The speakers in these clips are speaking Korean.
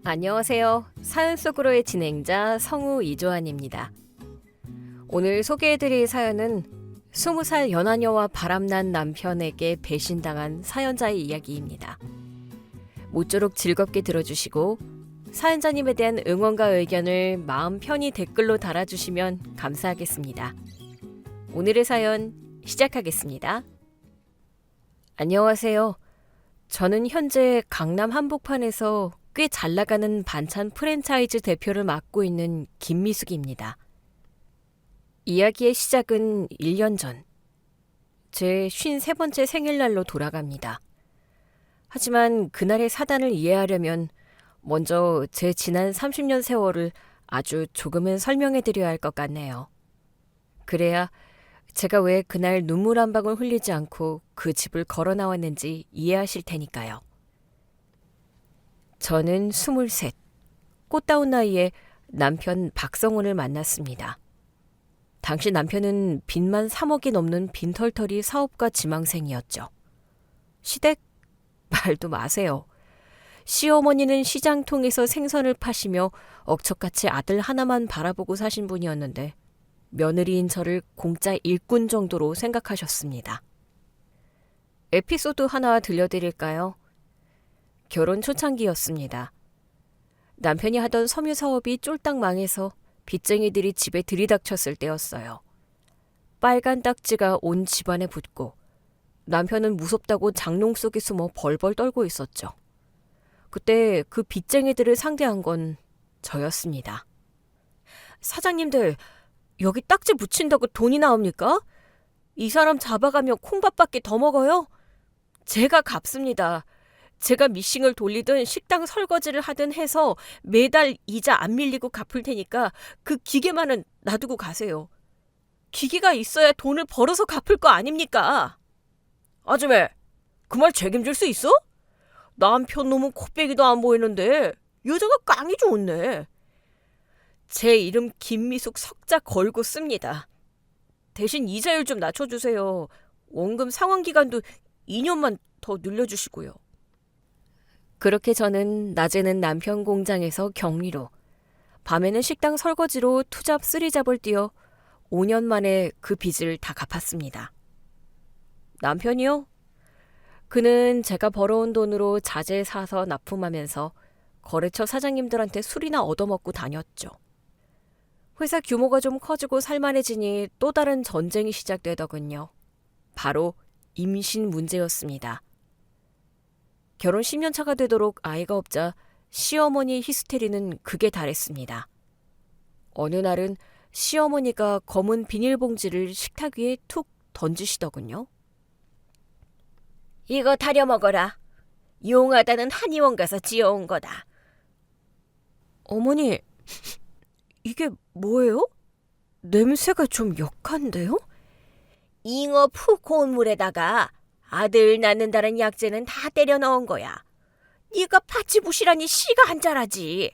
안녕하세요. 사연 속으로의 진행자 성우 이조안입니다. 오늘 소개해드릴 사연은 20살 연하녀와 바람난 남편에게 배신당한 사연자의 이야기입니다. 모쪼록 즐겁게 들어주시고 사연자님에 대한 응원과 의견을 마음 편히 댓글로 달아주시면 감사하겠습니다. 오늘의 사연 시작하겠습니다. 안녕하세요. 저는 현재 강남 한복판에서 꽤 잘나가는 반찬 프랜차이즈 대표를 맡고 있는 김미숙입니다. 이야기의 시작은 1년 전. 제 53번째 생일날로 돌아갑니다. 하지만 그날의 사단을 이해하려면 먼저 제 지난 30년 세월을 아주 조금은 설명해드려야 할 것 같네요. 그래야 제가 왜 그날 눈물 한 방울 흘리지 않고 그 집을 걸어 나왔는지 이해하실 테니까요. 저는 23, 꽃다운 나이에 남편 박성훈을 만났습니다. 당시 남편은 빚만 3억이 넘는 빈털터리 사업가 지망생이었죠. 시댁? 말도 마세요. 시어머니는 시장통에서 생선을 파시며 억척같이 아들 하나만 바라보고 사신 분이었는데 며느리인 저를 공짜 일꾼 정도로 생각하셨습니다. 에피소드 하나 들려드릴까요? 결혼 초창기였습니다. 남편이 하던 섬유 사업이 쫄딱 망해서 빚쟁이들이 집에 들이닥쳤을 때였어요. 빨간 딱지가 온 집안에 붙고 남편은 무섭다고 장롱 속에 숨어 벌벌 떨고 있었죠. 그때 그 빚쟁이들을 상대한 건 저였습니다. 사장님들, 여기 딱지 붙인다고 돈이 나옵니까? 이 사람 잡아가면 콩밥밖에 더 먹어요? 제가 갚습니다. 제가 미싱을 돌리든 식당 설거지를 하든 해서 매달 이자 안 밀리고 갚을 테니까 그 기계만은 놔두고 가세요. 기계가 있어야 돈을 벌어서 갚을 거 아닙니까? 아줌매, 그 말 책임질 수 있어? 남편 놈은 코빼기도 안 보이는데 여자가 깡이 좋네. 제 이름 김미숙 석자 걸고 씁니다. 대신 이자율 좀 낮춰주세요. 원금 상환기간도 2년만 더 늘려주시고요. 그렇게 저는 낮에는 남편 공장에서 격리로, 밤에는 식당 설거지로 투잡 쓰리잡을 뛰어 5년 만에 그 빚을 다 갚았습니다. 남편이요? 그는 제가 벌어온 돈으로 자재 사서 납품하면서 거래처 사장님들한테 술이나 얻어먹고 다녔죠. 회사 규모가 좀 커지고 살만해지니 또 다른 전쟁이 시작되더군요. 바로 임신 문제였습니다. 결혼 10년 차가 되도록 아이가 없자 시어머니의 히스테리는 극에 달했습니다. 어느 날은 시어머니가 검은 비닐봉지를 식탁 위에 툭 던지시더군요. 이거 다려 먹어라. 용하다는 한의원 가서 지어온 거다. 어머니, 이게 뭐예요? 냄새가 좀 역한데요? 잉어 푸 고운 물에다가 아들 낳는다는 약재는 다 때려 넣은 거야. 네가 파치부시라니 씨가 한 자라지.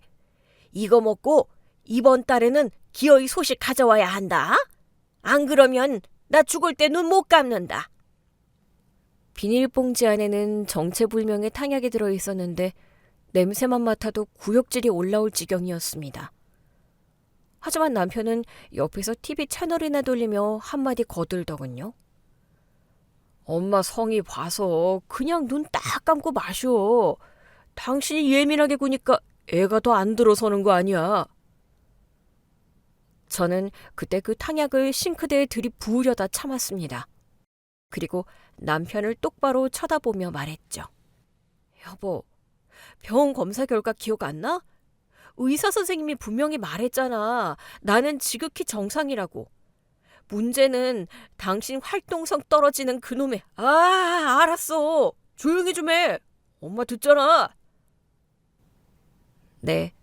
이거 먹고 이번 달에는 기어이 소식 가져와야 한다. 안 그러면 나 죽을 때 눈 못 감는다. 비닐봉지 안에는 정체불명의 탕약이 들어있었는데 냄새만 맡아도 구역질이 올라올 지경이었습니다. 하지만 남편은 옆에서 TV 채널이나 돌리며 한마디 거들더군요. 엄마 성의 봐서 그냥 눈 딱 감고 마셔. 당신이 예민하게 구니까 애가 더 안 들어서는 거 아니야. 저는 그때 그 탕약을 싱크대에 들이부으려다 참았습니다. 그리고 남편을 똑바로 쳐다보며 말했죠. 여보, 병원 검사 결과 기억 안 나? 의사 선생님이 분명히 말했잖아. 나는 지극히 정상이라고. 문제는 당신 활동성 떨어지는 그놈의... 알았어. 조용히 좀 해. 엄마 듣잖아. 네,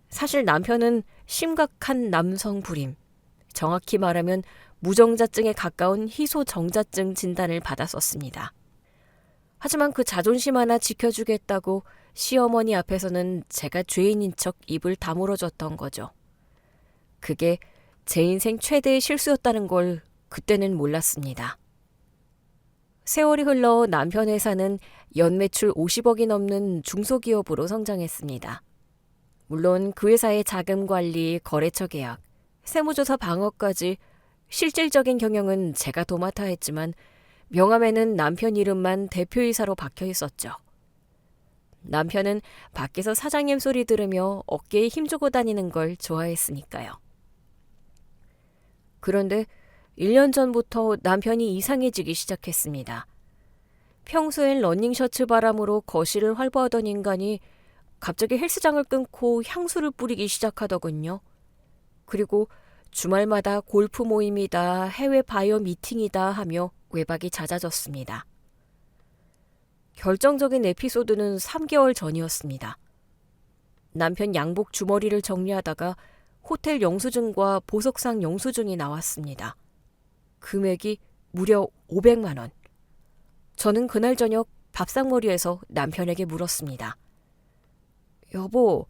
사실 남편은 심각한 남성 불임, 정확히 말하면 무정자증에 가까운 희소정자증 진단을 받았었습니다. 하지만 그 자존심 하나 지켜주겠다고 시어머니 앞에서는 제가 죄인인 척 입을 다물어줬던 거죠. 그게 제 인생 최대의 실수였다는 걸 그때는 몰랐습니다. 세월이 흘러 남편 회사는 연매출 50억이 넘는 중소기업으로 성장했습니다. 물론 그 회사의 자금 관리, 거래처 계약, 세무조사 방어까지 실질적인 경영은 제가 도맡아 했지만 명함에는 남편 이름만 대표이사로 박혀 있었죠. 남편은 밖에서 사장님 소리 들으며 어깨에 힘주고 다니는 걸 좋아했으니까요. 그런데 1년 전부터 남편이 이상해지기 시작했습니다. 평소엔 러닝셔츠 바람으로 거실을 활보하던 인간이 갑자기 헬스장을 끊고 향수를 뿌리기 시작하더군요. 그리고 주말마다 골프 모임이다, 해외 바이어 미팅이다 하며 외박이 잦아졌습니다. 결정적인 에피소드는 3개월 전이었습니다. 남편 양복 주머니를 정리하다가 호텔 영수증과 보석상 영수증이 나왔습니다. 금액이 무려 500만 원. 저는 그날 저녁 밥상머리에서 남편에게 물었습니다. 여보,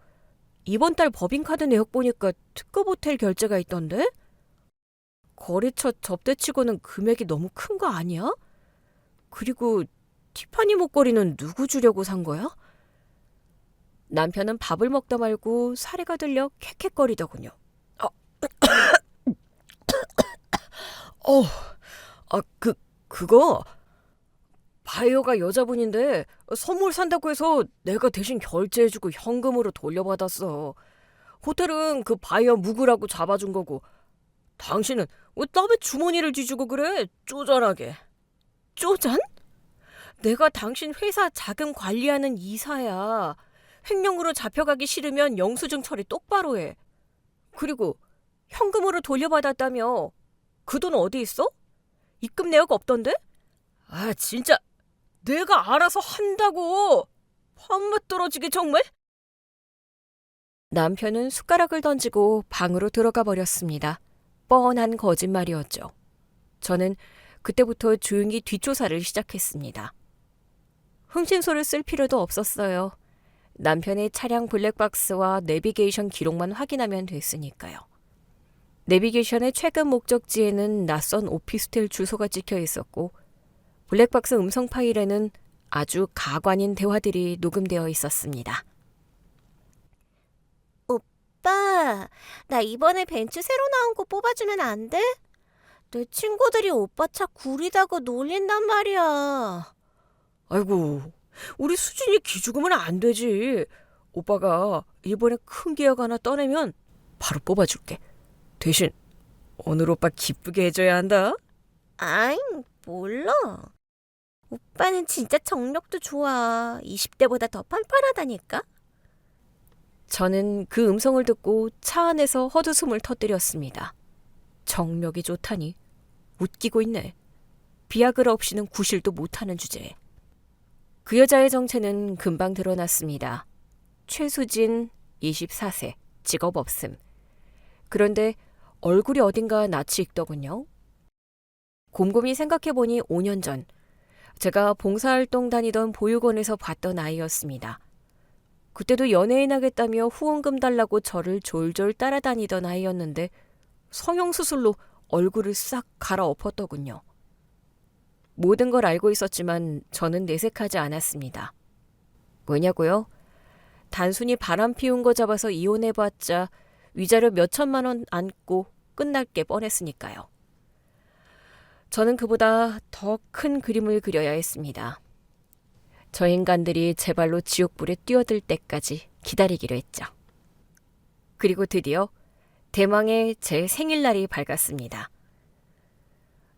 이번 달 법인카드 내역 보니까 특급 호텔 결제가 있던데? 거래처 접대치고는 금액이 너무 큰 거 아니야? 그리고 티파니 목걸이는 누구 주려고 산 거야? 남편은 밥을 먹다 말고 사례가 들려 캑캑거리더군요. 그거 바이어가 여자분인데 선물 산다고 해서 내가 대신 결제해주고 현금으로 돌려받았어. 호텔은 그 바이어 묵으라고 잡아준 거고 당신은 왜 남의 주머니를 뒤지고 그래? 쪼잔하게. 쪼잔? 내가 당신 회사 자금 관리하는 이사야. 횡령으로 잡혀가기 싫으면 영수증 처리 똑바로 해. 그리고 현금으로 돌려받았다며. 그 돈 어디 있어? 입금 내역 없던데? 아 진짜 내가 알아서 한다고. 밥맛 떨어지게 정말? 남편은 숟가락을 던지고 방으로 들어가 버렸습니다. 뻔한 거짓말이었죠. 저는 그때부터 조용히 뒷조사를 시작했습니다. 흥신소를 쓸 필요도 없었어요. 남편의 차량 블랙박스와 내비게이션 기록만 확인하면 됐으니까요. 내비게이션의 최근 목적지에는 낯선 오피스텔 주소가 찍혀 있었고 블랙박스 음성 파일에는 아주 가관인 대화들이 녹음되어 있었습니다. 오빠, 나 이번에 벤츠 새로 나온 거 뽑아주면 안 돼? 내 친구들이 오빠 차 구리다고 놀린단 말이야. 아이고, 우리 수진이 기죽으면 안 되지. 오빠가 이번에 큰 계약 하나 떠내면 바로 뽑아줄게. 대신 오늘 오빠 기쁘게 해줘야 한다. 아잉, 몰라. 오빠는 진짜 정력도 좋아. 20대보다 더 팔팔하다니까? 저는 그 음성을 듣고 차 안에서 헛웃음을 터뜨렸습니다. 정력이 좋다니. 웃기고 있네. 비아그라 없이는 구실도 못하는 주제에. 그 여자의 정체는 금방 드러났습니다. 최수진, 24세, 직업 없음. 그런데 얼굴이 어딘가 낯이 익더군요. 곰곰이 생각해보니 5년 전 제가 봉사활동 다니던 보육원에서 봤던 아이였습니다. 그때도 연예인 하겠다며 후원금 달라고 저를 졸졸 따라다니던 아이였는데 성형수술로 얼굴을 싹 갈아엎었더군요. 모든 걸 알고 있었지만 저는 내색하지 않았습니다. 뭐냐고요? 단순히 바람 피운 거 잡아서 이혼해봤자 위자료 몇 천만 원 안고 끝날 게 뻔했으니까요. 저는 그보다 더 큰 그림을 그려야 했습니다. 저 인간들이 제 발로 지옥불에 뛰어들 때까지 기다리기로 했죠. 그리고 드디어 대망의 제 생일날이 밝았습니다.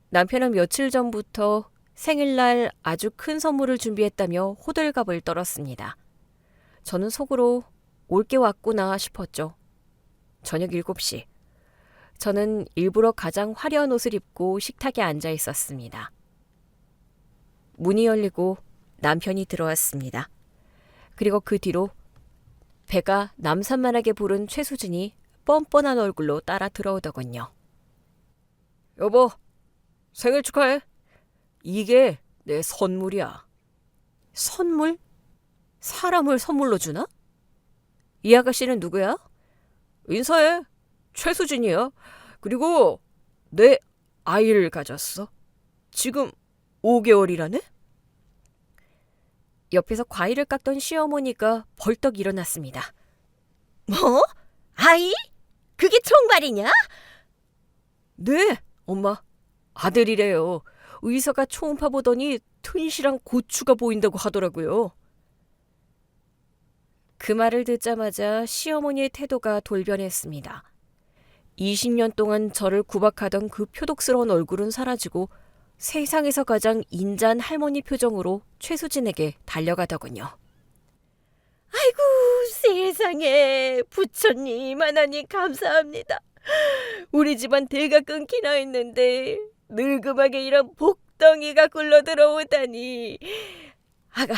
남편은 며칠 전부터 생일날 아주 큰 선물을 준비했다며 호들갑을 떨었습니다. 저는 속으로 올 게 왔구나 싶었죠. 저녁 7시. 저는 일부러 가장 화려한 옷을 입고 식탁에 앉아 있었습니다. 문이 열리고 남편이 들어왔습니다. 그리고 그 뒤로 배가 남산만하게 부른 최수진이 뻔뻔한 얼굴로 따라 들어오더군요. 여보, 생일 축하해. 이게 내 선물이야. 선물? 사람을 선물로 주나? 이 아가씨는 누구야? 인사해. 최수진이야. 그리고 내 아이를 가졌어. 지금 5개월이라네? 옆에서 과일을 깎던 시어머니가 벌떡 일어났습니다. 뭐? 아이? 그게 정말이냐? 네, 엄마. 아들이래요. 의사가 초음파 보더니 튼실한 고추가 보인다고 하더라고요. 그 말을 듣자마자 시어머니의 태도가 돌변했습니다. 20년 동안 저를 구박하던 그 표독스러운 얼굴은 사라지고 세상에서 가장 인자한 할머니 표정으로 최수진에게 달려가더군요. 아이고 세상에 부처님 하나님 감사합니다. 우리 집안 대가 끊기나 했는데 늙음하게 이런 복덩이가 굴러 들어오다니. 아가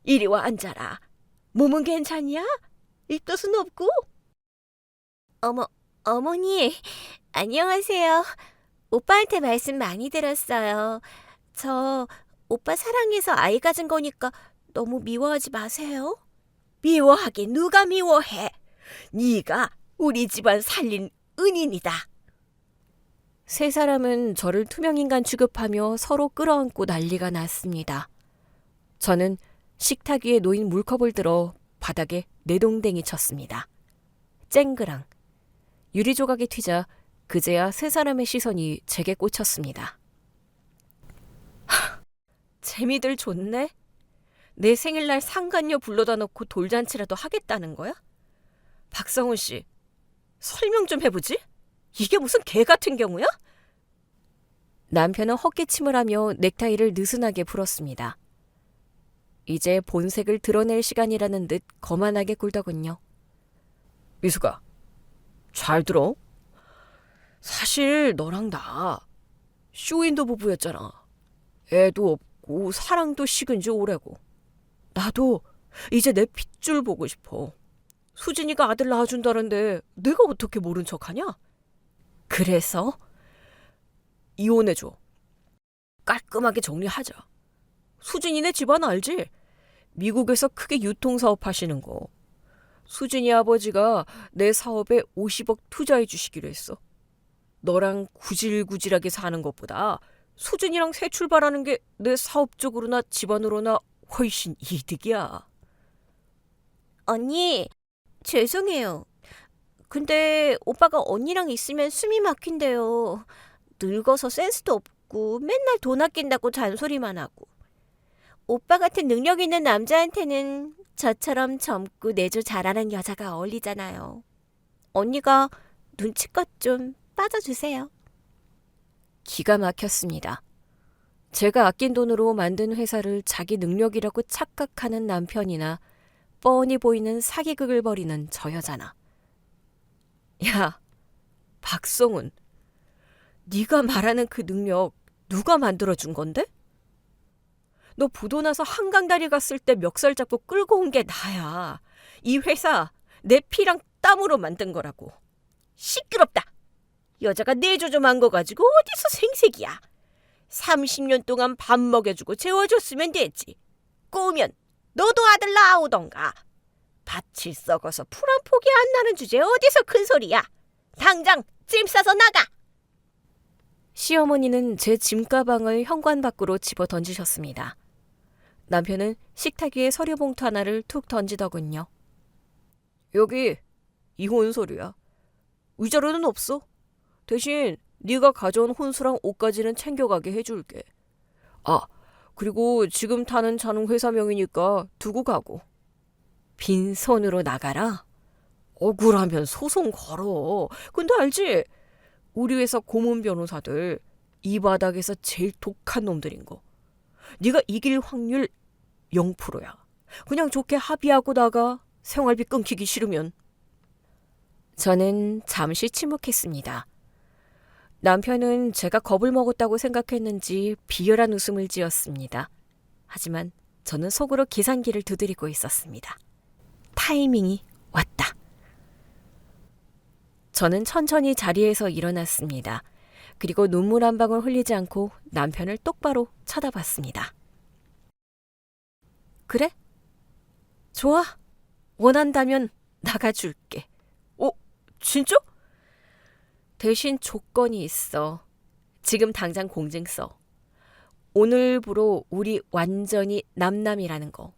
이리 와 앉아라. 몸은 괜찮냐? 입덧은 없고? 어머니 안녕하세요. 오빠한테 말씀 많이 들었어요. 저 오빠 사랑해서 아이 가진 거니까 너무 미워하지 마세요. 미워하긴 누가 미워해? 네가 우리 집안 살린 은인이다. 세 사람은 저를 투명인간 취급하며 서로 끌어안고 난리가 났습니다. 저는 식탁 위에 놓인 물컵을 들어 바닥에 내동댕이 쳤습니다. 쨍그랑. 유리 조각이 튀자 그제야 세 사람의 시선이 제게 꽂혔습니다. 재미들 좋네? 내 생일날 상간녀 불러다 놓고 돌잔치라도 하겠다는 거야? 박성훈 씨, 설명 좀 해보지? 이게 무슨 개 같은 경우야? 남편은 헛기침을 하며 넥타이를 느슨하게 풀었습니다. 이제 본색을 드러낼 시간이라는 듯 거만하게 굴더군요. 미숙아, 잘 들어? 사실 너랑 나 쇼윈도 부부였잖아. 애도 없고 사랑도 식은 지 오래고. 나도 이제 내 핏줄 보고 싶어. 수진이가 아들 낳아준다는데 내가 어떻게 모른 척하냐? 그래서 이혼해줘. 깔끔하게 정리하자. 수진이네 집안 알지? 미국에서 크게 유통사업 하시는 거. 수진이 아버지가 내 사업에 50억 투자해 주시기로 했어. 너랑 구질구질하게 사는 것보다 수진이랑 새 출발하는 게 내 사업적으로나 집안으로나 훨씬 이득이야. 언니 죄송해요. 근데 오빠가 언니랑 있으면 숨이 막힌대요. 늙어서 센스도 없고 맨날 돈 아낀다고 잔소리만 하고. 오빠 같은 능력 있는 남자한테는 저처럼 젊고 내조 잘하는 여자가 어울리잖아요. 언니가 눈치껏 좀 빠져주세요. 기가 막혔습니다. 제가 아낀 돈으로 만든 회사를 자기 능력이라고 착각하는 남편이나 뻔히 보이는 사기극을 벌이는 저 여자나. 야, 박성훈. 네가 말하는 그 능력 누가 만들어준 건데? 너 부도 나서 한강다리 갔을 때 멱살 잡고 끌고 온 게 나야. 이 회사 내 피랑 땀으로 만든 거라고. 시끄럽다. 여자가 내조좀한 거 가지고 어디서 생색이야. 30년 동안 밥 먹여주고 재워줬으면 됐지. 꼬우면 너도 아들 낳아오던가. 밭이 썩어서 풀 한 폭이 안 나는 주제에 어디서 큰 소리야. 당장 짐 싸서 나가. 시어머니는 제 짐가방을 현관 밖으로 집어 던지셨습니다. 남편은 식탁 위에 서류 봉투 하나를 툭 던지더군요. 여기 이혼 서류야. 위자료는 없어. 대신 네가 가져온 혼수랑 옷까지는 챙겨가게 해줄게. 아, 그리고 지금 타는 차는 회사 명이니까 두고 가고. 빈손으로 나가라? 억울하면 소송 걸어. 근데 알지? 우리 회사 고문 변호사들 이 바닥에서 제일 독한 놈들인 거. 네가 이길 확률 0%야. 그냥 좋게 합의하고 나가. 생활비 끊기기 싫으면. 저는 잠시 침묵했습니다. 남편은 제가 겁을 먹었다고 생각했는지 비열한 웃음을 지었습니다. 하지만 저는 속으로 계산기를 두드리고 있었습니다. 타이밍이 왔다. 저는 천천히 자리에서 일어났습니다. 그리고 눈물 한 방울 흘리지 않고 남편을 똑바로 쳐다봤습니다. 그래? 좋아. 원한다면 나가줄게. 진짜? 대신 조건이 있어. 지금 당장 공증 써. 오늘부로 우리 완전히 남남이라는 거.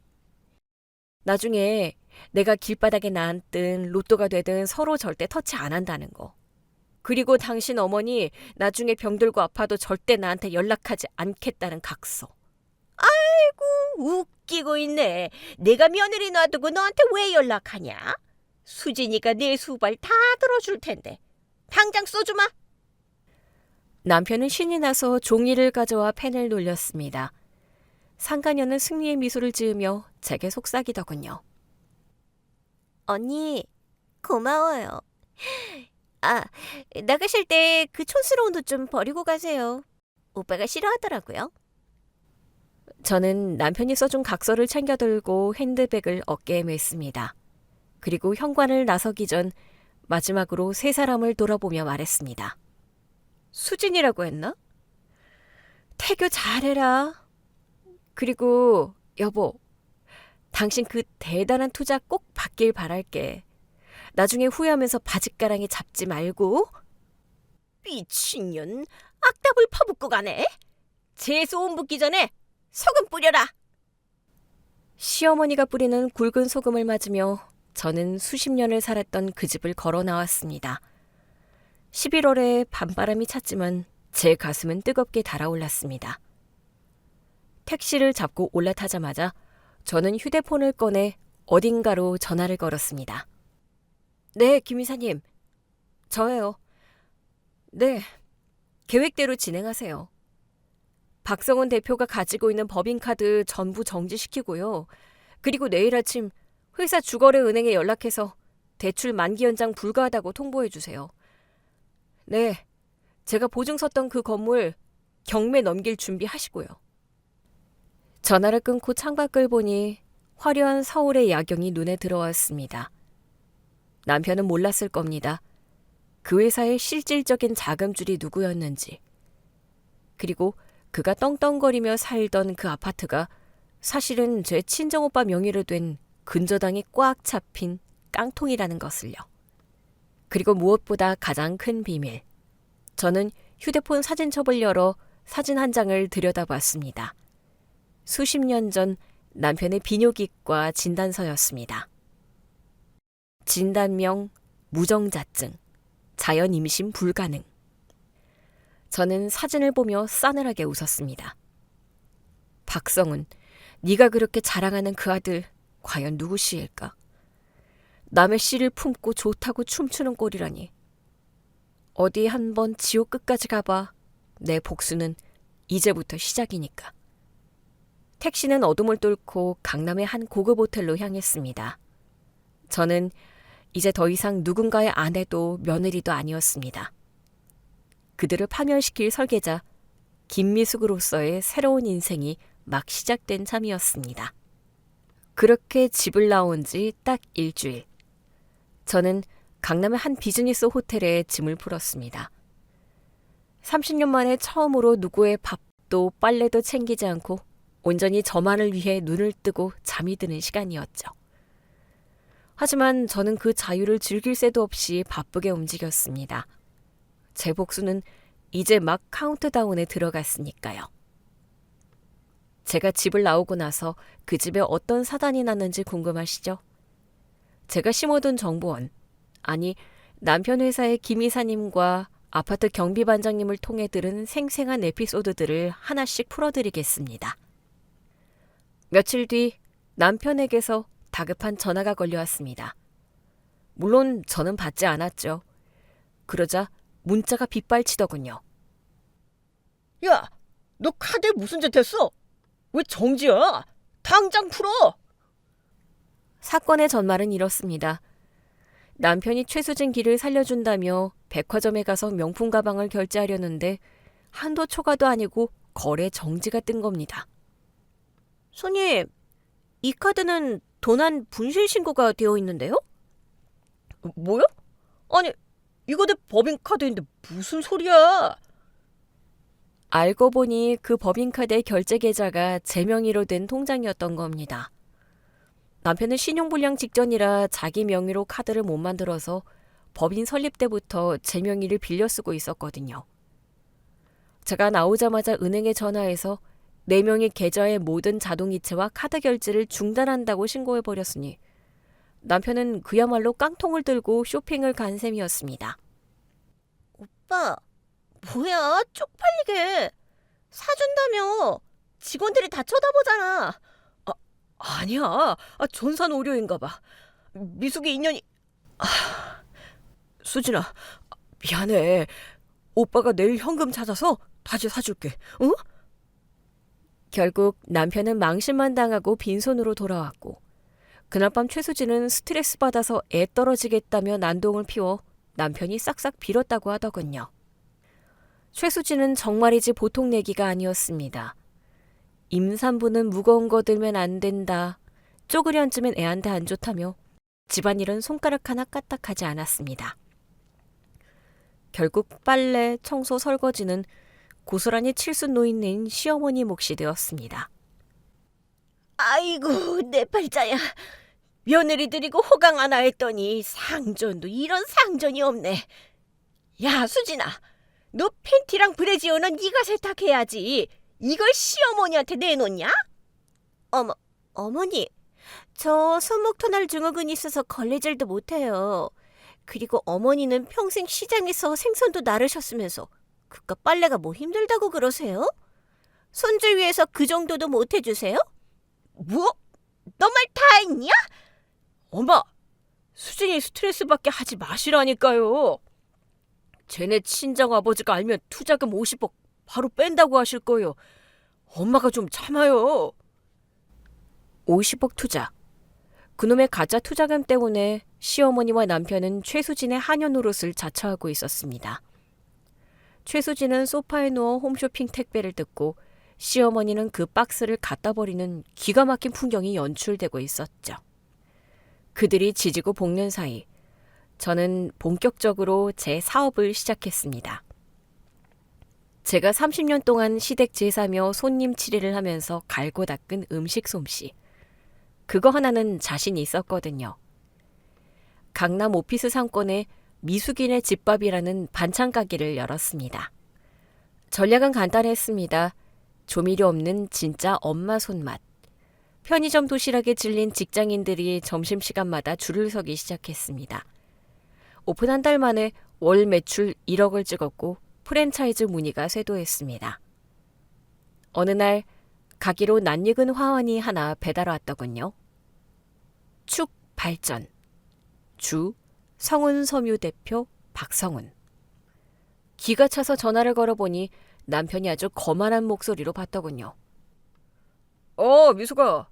나중에 내가 길바닥에 나앉든 로또가 되든 서로 절대 터치 안 한다는 거. 그리고 당신 어머니 나중에 병들고 아파도 절대 나한테 연락하지 않겠다는 각서. 웃기고 있네. 내가 며느리 놔두고 너한테 왜 연락하냐? 수진이가 내 수발 다 들어줄 텐데. 당장 써주마. 남편은 신이 나서 종이를 가져와 펜을 돌렸습니다. 상가녀는 승리의 미소를 지으며 제게 속삭이더군요. 언니, 고마워요. 아, 나가실 때 그 촌스러운 옷 좀 버리고 가세요. 오빠가 싫어하더라고요. 저는 남편이 써준 각서를 챙겨 들고 핸드백을 어깨에 맸습니다. 그리고 현관을 나서기 전 마지막으로 세 사람을 돌아보며 말했습니다. 수진이라고 했나? 태교 잘해라. 그리고 여보, 당신 그 대단한 투자 꼭 받길 바랄게. 나중에 후회하면서 바짓가랑이 잡지 말고. 미친년, 악답을 퍼붓고 가네. 재수온 붓기 전에 소금 뿌려라. 시어머니가 뿌리는 굵은 소금을 맞으며 저는 수십 년을 살았던 그 집을 걸어 나왔습니다. 11월에 밤바람이 찼지만 제 가슴은 뜨겁게 달아올랐습니다. 택시를 잡고 올라타자마자 저는 휴대폰을 꺼내 어딘가로 전화를 걸었습니다. 네, 김 이사님. 저예요. 네, 계획대로 진행하세요. 박성훈 대표가 가지고 있는 법인카드 전부 정지시키고요. 그리고 내일 아침 회사 주거래은행에 연락해서 대출 만기 연장 불가하다고 통보해 주세요. 네, 제가 보증 섰던 그 건물 경매 넘길 준비하시고요. 전화를 끊고 창밖을 보니 화려한 서울의 야경이 눈에 들어왔습니다. 남편은 몰랐을 겁니다. 그 회사의 실질적인 자금줄이 누구였는지. 그리고 그가 떵떵거리며 살던 그 아파트가 사실은 제 친정오빠 명의로 된 근저당이 꽉 잡힌 깡통이라는 것을요. 그리고 무엇보다 가장 큰 비밀. 저는 휴대폰 사진첩을 열어 사진 한 장을 들여다봤습니다. 수십 년 전 남편의 비뇨기과 진단서였습니다. 진단명 무정자증, 자연 임신 불가능. 저는 사진을 보며 싸늘하게 웃었습니다. 박성훈, 네가 그렇게 자랑하는 그 아들 과연 누구 씨일까? 남의 씨를 품고 좋다고 춤추는 꼴이라니. 어디 한번 지옥 끝까지 가봐. 내 복수는 이제부터 시작이니까. 택시는 어둠을 뚫고 강남의 한 고급 호텔로 향했습니다. 저는 이제 더 이상 누군가의 아내도 며느리도 아니었습니다. 그들을 파멸시킬 설계자 김미숙으로서의 새로운 인생이 막 시작된 참이었습니다. 그렇게 집을 나온 지 딱 일주일. 저는 강남의 한 비즈니스 호텔에 짐을 풀었습니다. 30년 만에 처음으로 누구의 밥도 빨래도 챙기지 않고 온전히 저만을 위해 눈을 뜨고 잠이 드는 시간이었죠. 하지만 저는 그 자유를 즐길 새도 없이 바쁘게 움직였습니다. 제 복수는 이제 막 카운트다운에 들어갔으니까요. 제가 집을 나오고 나서 그 집에 어떤 사단이 났는지 궁금하시죠? 제가 심어둔 정보원, 아니 남편 회사의 김 이사님과 아파트 경비반장님을 통해 들은 생생한 에피소드들을 하나씩 풀어드리겠습니다. 며칠 뒤 남편에게서 다급한 전화가 걸려왔습니다. 물론 저는 받지 않았죠. 그러자 문자가 빗발치더군요. 야, 너 카드에 무슨 짓 했어? 왜 정지야? 당장 풀어! 사건의 전말은 이렇습니다. 남편이 최수진 길을 살려준다며 백화점에 가서 명품 가방을 결제하려는데 한도 초과도 아니고 거래 정지가 뜬 겁니다. 손님, 이 카드는 도난 분실 신고가 되어 있는데요? 뭐야? 아니, 이거 내 법인카드인데 무슨 소리야? 알고 보니 그 법인카드의 결제 계좌가 제 명의로 된 통장이었던 겁니다. 남편은 신용불량 직전이라 자기 명의로 카드를 못 만들어서 법인 설립 때부터 제 명의를 빌려 쓰고 있었거든요. 제가 나오자마자 은행에 전화해서 4명의 계좌의 모든 자동이체와 카드 결제를 중단한다고 신고해버렸으니 남편은 그야말로 깡통을 들고 쇼핑을 간 셈이었습니다. 오빠, 뭐야? 쪽팔리게. 사준다며. 직원들이 다 쳐다보잖아. 아니야. 전산 오류인가 봐. 미숙이 인연이... 수진아, 미안해. 오빠가 내일 현금 찾아서 다시 사줄게. 응? 결국 남편은 망신만 당하고 빈손으로 돌아왔고 그날 밤 최수진은 스트레스 받아서 애 떨어지겠다며 난동을 피워 남편이 싹싹 빌었다고 하더군요. 최수진은 정말이지 보통 내기가 아니었습니다. 임산부는 무거운 거 들면 안 된다. 쪼그려 앉으면 애한테 안 좋다며 집안일은 손가락 하나 까딱하지 않았습니다. 결국 빨래, 청소, 설거지는 고스란히 칠순 노인네인 시어머니 몫이 되었습니다. 아이고, 내 팔자야. 며느리 드리고 호강 하나 했더니 상전도 이런 상전이 없네. 야, 수진아. 너 팬티랑 브래지어는 네가 세탁해야지. 이걸 시어머니한테 내놓냐? 어머니. 저 손목 터널 증후군이 있어서 걸레질도 못해요. 그리고 어머니는 평생 시장에서 생선도 나르셨으면서 그깟 빨래가 뭐 힘들다고 그러세요? 손질 위해서 그 정도도 못 해주세요? 뭐? 너 말 다 했냐? 엄마, 수진이 스트레스 받게 하지 마시라니까요. 쟤네 친정아버지가 알면 투자금 50억 바로 뺀다고 하실 거예요. 엄마가 좀 참아요. 50억 투자. 그놈의 가짜 투자금 때문에 시어머니와 남편은 최수진의 한여 노릇을 자처하고 있었습니다. 최수진은 소파에 누워 홈쇼핑 택배를 뜯고 시어머니는 그 박스를 갖다 버리는 기가 막힌 풍경이 연출되고 있었죠. 그들이 지지고 볶는 사이 저는 본격적으로 제 사업을 시작했습니다. 제가 30년 동안 시댁 제사며 손님 치레를 하면서 갈고 닦은 음식 솜씨. 그거 하나는 자신이 있었거든요. 강남 오피스 상권에 미숙인의 집밥이라는 반찬 가게를 열었습니다. 전략은 간단했습니다. 조미료 없는 진짜 엄마 손맛. 편의점 도시락에 질린 직장인들이 점심시간마다 줄을 서기 시작했습니다. 오픈 한 달 만에 월 매출 1억을 찍었고 프랜차이즈 문의가 쇄도했습니다. 어느 날 가게로 낯익은 화환이 하나 배달 왔더군요. 축 발전. 주 성운 섬유 대표 박성운. 기가 차서 전화를 걸어보니 남편이 아주 거만한 목소리로 받더군요. 미숙아,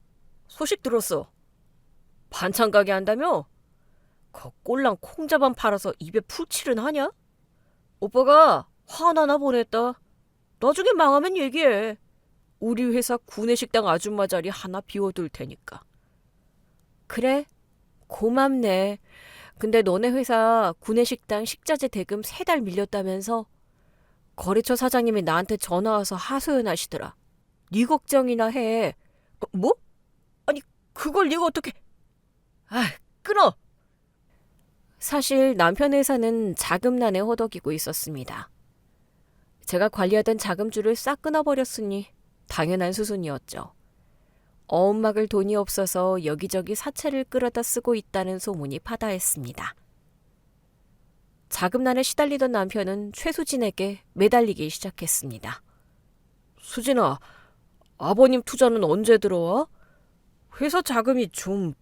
소식 들었어. 반찬 가게 한다며? 그 꼴랑 콩자반 팔아서 입에 풀칠은 하냐? 오빠가 화환 하나 보냈다. 나중에 망하면 얘기해. 우리 회사 구내식당 아줌마 자리 하나 비워둘 테니까. 그래? 고맙네. 근데 너네 회사 구내식당 식자재 대금 3달 밀렸다면서? 거래처 사장님이 나한테 전화와서 하소연하시더라. 네 걱정이나 해. 뭐? 아니 그걸 네가 어떻게... 끊어. 사실 남편 회사는 자금난에 허덕이고 있었습니다. 제가 관리하던 자금줄을 싹 끊어버렸으니 당연한 수순이었죠. 어음막을 돈이 없어서 여기저기 사채를 끌어다 쓰고 있다는 소문이 파다했습니다. 자금난에 시달리던 남편은 최수진에게 매달리기 시작했습니다. 수진아, 아버님 투자는 언제 들어와? 회사 자금이 좀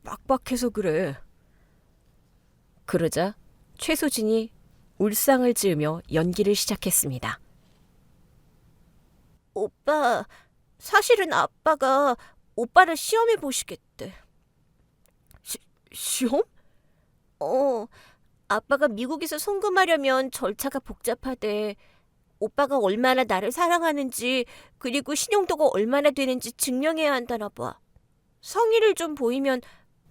빡빡해서 그래. 그러자 최수진이 울상을 지으며 연기를 시작했습니다. 오빠, 사실은 아빠가 오빠를 시험해 보시겠대. 시험? 아빠가 미국에서 송금하려면 절차가 복잡하대. 오빠가 얼마나 나를 사랑하는지 그리고 신용도가 얼마나 되는지 증명해야 한다나 봐. 성의를 좀 보이면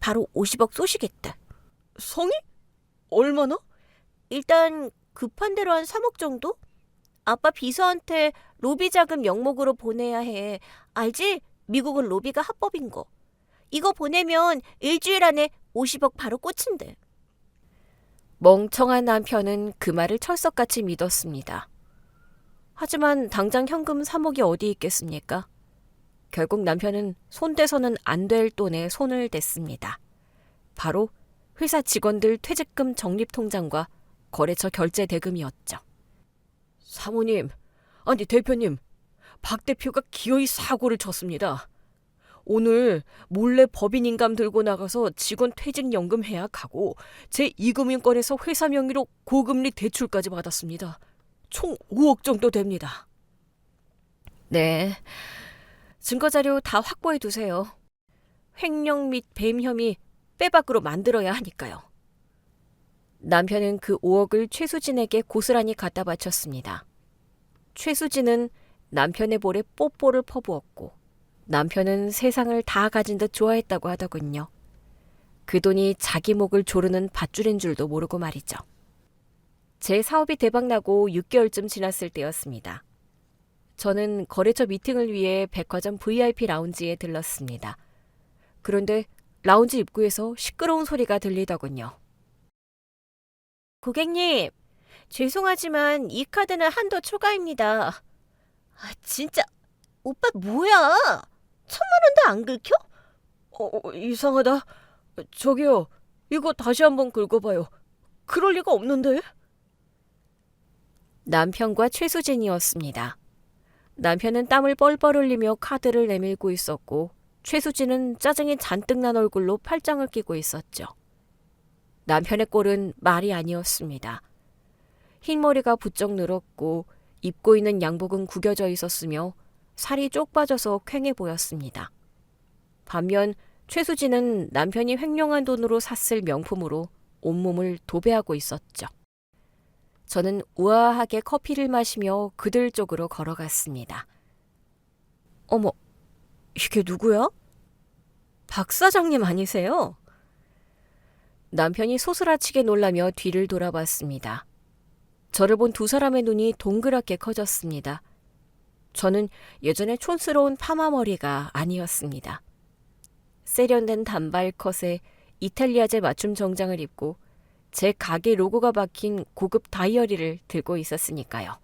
바로 50억 쏘시겠다. 성의? 얼마나? 일단 급한 대로 한 3억 정도? 아빠 비서한테 로비 자금 명목으로 보내야 해. 알지? 미국은 로비가 합법인 거. 이거 보내면 일주일 안에 50억 바로 꽂힌대. 멍청한 남편은 그 말을 철석같이 믿었습니다. 하지만 당장 현금 3억이 어디 있겠습니까? 결국 남편은 손대서는 안 될 돈에 손을 댔습니다. 바로 회사 직원들 퇴직금 적립통장과 거래처 결제 대금이었죠. 사모님, 아니 대표님, 박 대표가 기어이 사고를 쳤습니다. 오늘 몰래 법인인감 들고 나가서 직원 퇴직연금 해약하고 제2금융권에서 회사 명의로 고금리 대출까지 받았습니다. 총 5억 정도 됩니다. 네, 증거자료 다 확보해 두세요. 횡령 및 배임 혐의 빼박으로 만들어야 하니까요. 남편은 그 5억을 최수진에게 고스란히 갖다 바쳤습니다. 최수진은 남편의 볼에 뽀뽀를 퍼부었고 남편은 세상을 다 가진 듯 좋아했다고 하더군요. 그 돈이 자기 목을 조르는 밧줄인 줄도 모르고 말이죠. 제 사업이 대박나고 6개월쯤 지났을 때였습니다. 저는 거래처 미팅을 위해 백화점 VIP 라운지에 들렀습니다. 그런데 라운지 입구에서 시끄러운 소리가 들리더군요. 고객님, 죄송하지만 이 카드는 한도 초과입니다. 진짜 오빠 뭐야? 1,000만 원도 안 긁혀? 이상하다. 저기요, 이거 다시 한번 긁어봐요. 그럴 리가 없는데? 남편과 최수진이었습니다. 남편은 땀을 뻘뻘 흘리며 카드를 내밀고 있었고 최수진은 짜증이 잔뜩 난 얼굴로 팔짱을 끼고 있었죠. 남편의 꼴은 말이 아니었습니다. 흰머리가 부쩍 늘었고 입고 있는 양복은 구겨져 있었으며 살이 쪽 빠져서 퀭해 보였습니다. 반면 최수진은 남편이 횡령한 돈으로 샀을 명품으로 온몸을 도배하고 있었죠. 저는 우아하게 커피를 마시며 그들 쪽으로 걸어갔습니다. 어머, 이게 누구야? 박 사장님 아니세요? 남편이 소스라치게 놀라며 뒤를 돌아봤습니다. 저를 본 두 사람의 눈이 동그랗게 커졌습니다. 저는 예전에 촌스러운 파마머리가 아니었습니다. 세련된 단발컷에 이탈리아제 맞춤 정장을 입고 제 가게 로고가 박힌 고급 다이어리를 들고 있었으니까요.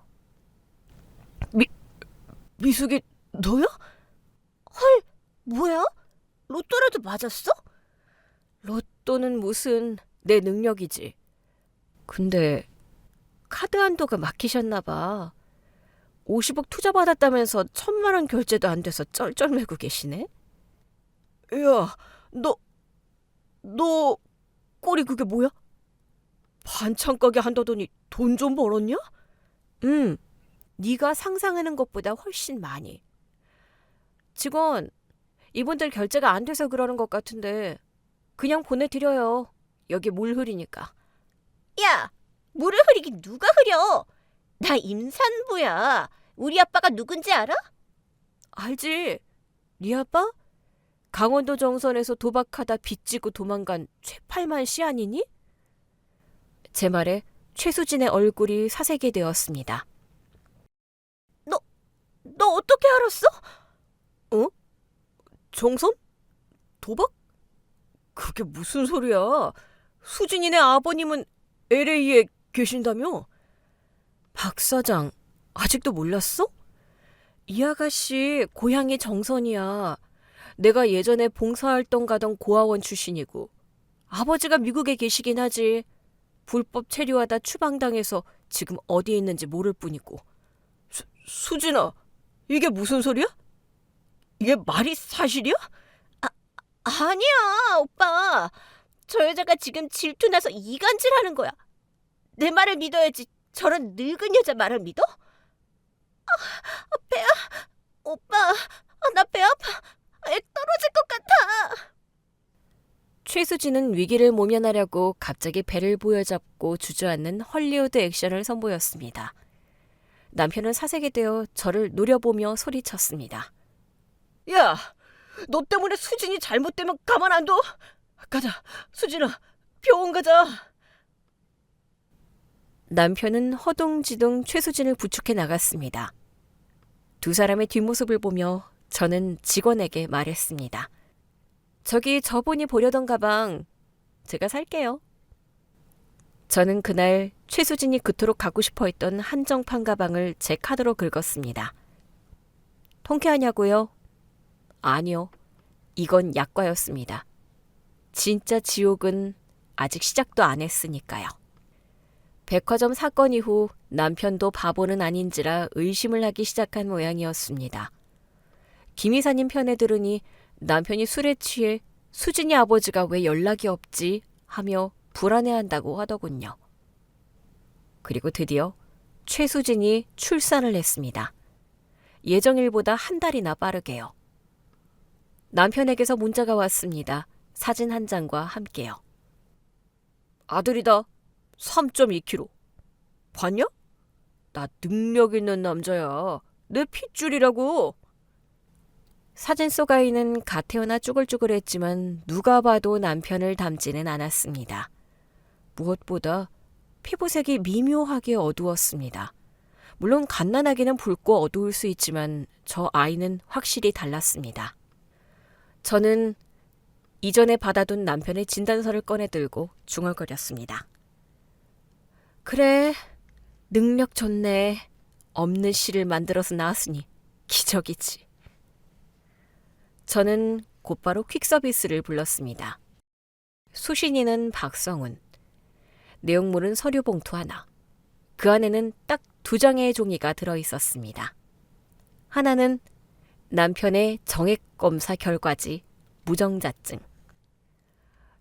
미숙이 너야? 헐, 뭐야? 로또라도 맞았어? 로또는 무슨 내 능력이지. 근데 카드 한도가 막히셨나 봐. 50억 투자 받았다면서 1,000만 원 결제도 안 돼서 쩔쩔매고 계시네. 야, 너 꼴이 그게 뭐야? 반찬 가게 한다더니 돈 좀 벌었냐? 네가 상상하는 것보다 훨씬 많이. 직원, 이분들 결제가 안 돼서 그러는 것 같은데 그냥 보내드려요. 여기 물 흐리니까. 야, 물을 흐리긴 누가 흐려? 나 임산부야. 우리 아빠가 누군지 알아? 알지? 네 아빠? 강원도 정선에서 도박하다 빚지고 도망간 최팔만 씨 아니니? 제 말에 최수진의 얼굴이 사색이 되었습니다. 너 어떻게 알았어? 정선? 도박? 그게 무슨 소리야? 수진이네 아버님은 LA에 계신다며? 박 사장, 아직도 몰랐어? 이 아가씨 고향이 정선이야. 내가 예전에 봉사활동 가던 고아원 출신이고 아버지가 미국에 계시긴 하지. 불법 체류하다 추방당해서 지금 어디에 있는지 모를 뿐이고. 수진아, 이게 무슨 소리야? 이게 말이 사실이야? 아니야, 오빠. 저 여자가 지금 질투나서 이간질하는 거야. 내 말을 믿어야지 저런 늙은 여자 말을 믿어? 배야. 오빠, 나 배 아파. 떨어질 것 같아. 최수진은 위기를 모면하려고 갑자기 배를 부여잡고 주저앉는 헐리우드 액션을 선보였습니다. 남편은 사색이 되어 저를 노려보며 소리쳤습니다. 야, 너 때문에 수진이 잘못되면 가만 안 둬. 가자, 수진아, 병원 가자. 남편은 허둥지둥 최수진을 부축해 나갔습니다. 두 사람의 뒷모습을 보며 저는 직원에게 말했습니다. 저기 저분이 보려던 가방 제가 살게요. 저는 그날 최수진이 그토록 갖고 싶어 했던 한정판 가방을 제 카드로 긁었습니다. 통쾌하냐고요? 아니요. 이건 약과였습니다. 진짜 지옥은 아직 시작도 안 했으니까요. 백화점 사건 이후 남편도 바보는 아닌지라 의심을 하기 시작한 모양이었습니다. 김 이사님 편에 들으니 남편이 술에 취해 수진이 아버지가 왜 연락이 없지 하며 불안해한다고 하더군요. 그리고 드디어 최수진이 출산을 했습니다. 예정일보다 한 달이나 빠르게요. 남편에게서 문자가 왔습니다. 사진 한 장과 함께요. 아들이다. 3.2kg. 봤냐? 나 능력 있는 남자야. 내 핏줄이라고. 사진 속 아이는 갓 태어나 쭈글쭈글했지만 누가 봐도 남편을 닮지는 않았습니다. 무엇보다 피부색이 미묘하게 어두웠습니다. 물론 갓난아기는 붉고 어두울 수 있지만 저 아이는 확실히 달랐습니다. 저는 이전에 받아둔 남편의 진단서를 꺼내들고 중얼거렸습니다. 그래, 능력 좋네. 없는 씨를 만들어서 낳았으니 기적이지. 저는 곧바로 퀵서비스를 불렀습니다. 수신이는 박성훈. 내용물은 서류 봉투 하나. 그 안에는 딱 2장의 종이가 들어있었습니다. 하나는 남편의 정액검사 결과지, 무정자증.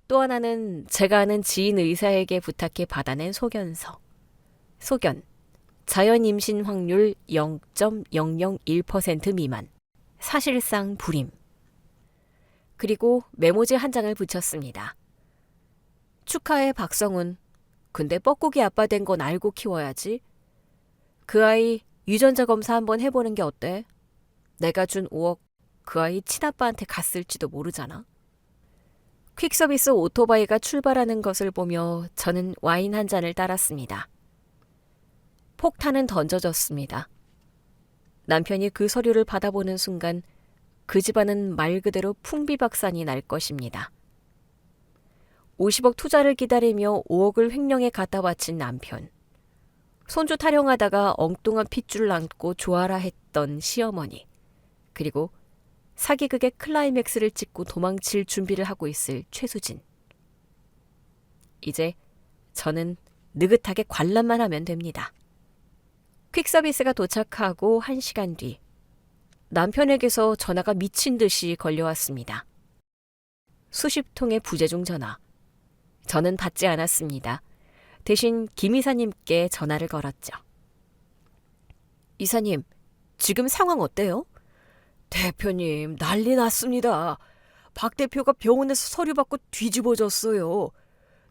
또 하나는 제가 아는 지인 의사에게 부탁해 받아낸 소견서. 소견, 자연 임신 확률 0.001% 미만, 사실상 불임. 그리고 메모지 한 장을 붙였습니다. 축하해 박성훈. 근데 뻐꾸기 아빠 된 건 알고 키워야지. 그 아이 유전자 검사 한번 해보는 게 어때? 내가 준 5억 그 아이 친아빠한테 갔을지도 모르잖아. 퀵서비스 오토바이가 출발하는 것을 보며 저는 와인 한 잔을 따랐습니다. 폭탄은 던져졌습니다. 남편이 그 서류를 받아보는 순간 그 집안은 말 그대로 풍비박산이 날 것입니다. 50억 투자를 기다리며 5억을 횡령에 갖다 바친 남편. 손주 타령하다가 엉뚱한 핏줄을 안고 좋아라 했던 시어머니. 그리고 사기극의 클라이맥스를 찍고 도망칠 준비를 하고 있을 최수진. 이제 저는 느긋하게 관람만 하면 됩니다. 퀵서비스가 도착하고 1시간 뒤 남편에게서 전화가 미친 듯이 걸려왔습니다. 수십 통의 부재중 전화. 저는 받지 않았습니다. 대신 김 이사님께 전화를 걸었죠. 이사님, 지금 상황 어때요? 대표님, 난리 났습니다. 박 대표가 병원에서 서류 받고 뒤집어졌어요.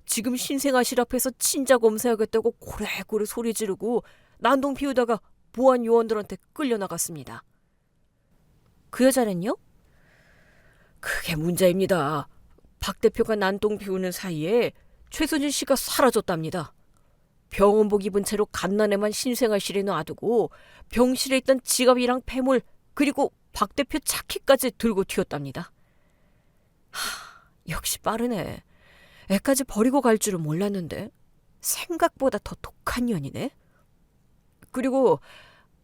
지금 신생아실 앞에서 친자 검사하겠다고 고래고래 소리 지르고 난동 피우다가 보안 요원들한테 끌려나갔습니다. 그 여자는요? 그게 문제입니다. 박 대표가 난동 피우는 사이에 최수진 씨가 사라졌답니다. 병원복 입은 채로 갓난애만 신생아실에 놔두고 병실에 있던 지갑이랑 폐물 그리고 박 대표 차키까지 들고 튀었답니다. 역시 빠르네. 애까지 버리고 갈 줄은 몰랐는데 생각보다 더 독한 년이네. 그리고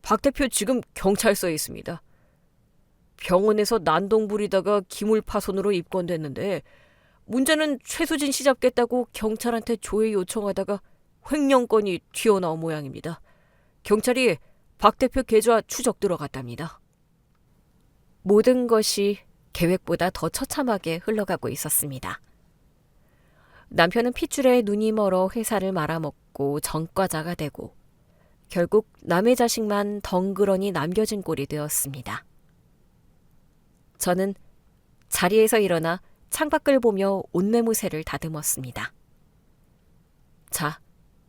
박 대표 지금 경찰서에 있습니다. 병원에서 난동 부리다가 기물 파손으로 입건됐는데 문제는 최수진 씨 잡겠다고 경찰한테 조회 요청하다가 횡령건이 튀어나온 모양입니다. 경찰이 박 대표 계좌 추적 들어갔답니다. 모든 것이 계획보다 더 처참하게 흘러가고 있었습니다. 남편은 핏줄에 눈이 멀어 회사를 말아먹고 전과자가 되고 결국 남의 자식만 덩그러니 남겨진 꼴이 되었습니다. 저는 자리에서 일어나 창밖을 보며 옷매무새를 다듬었습니다. 자,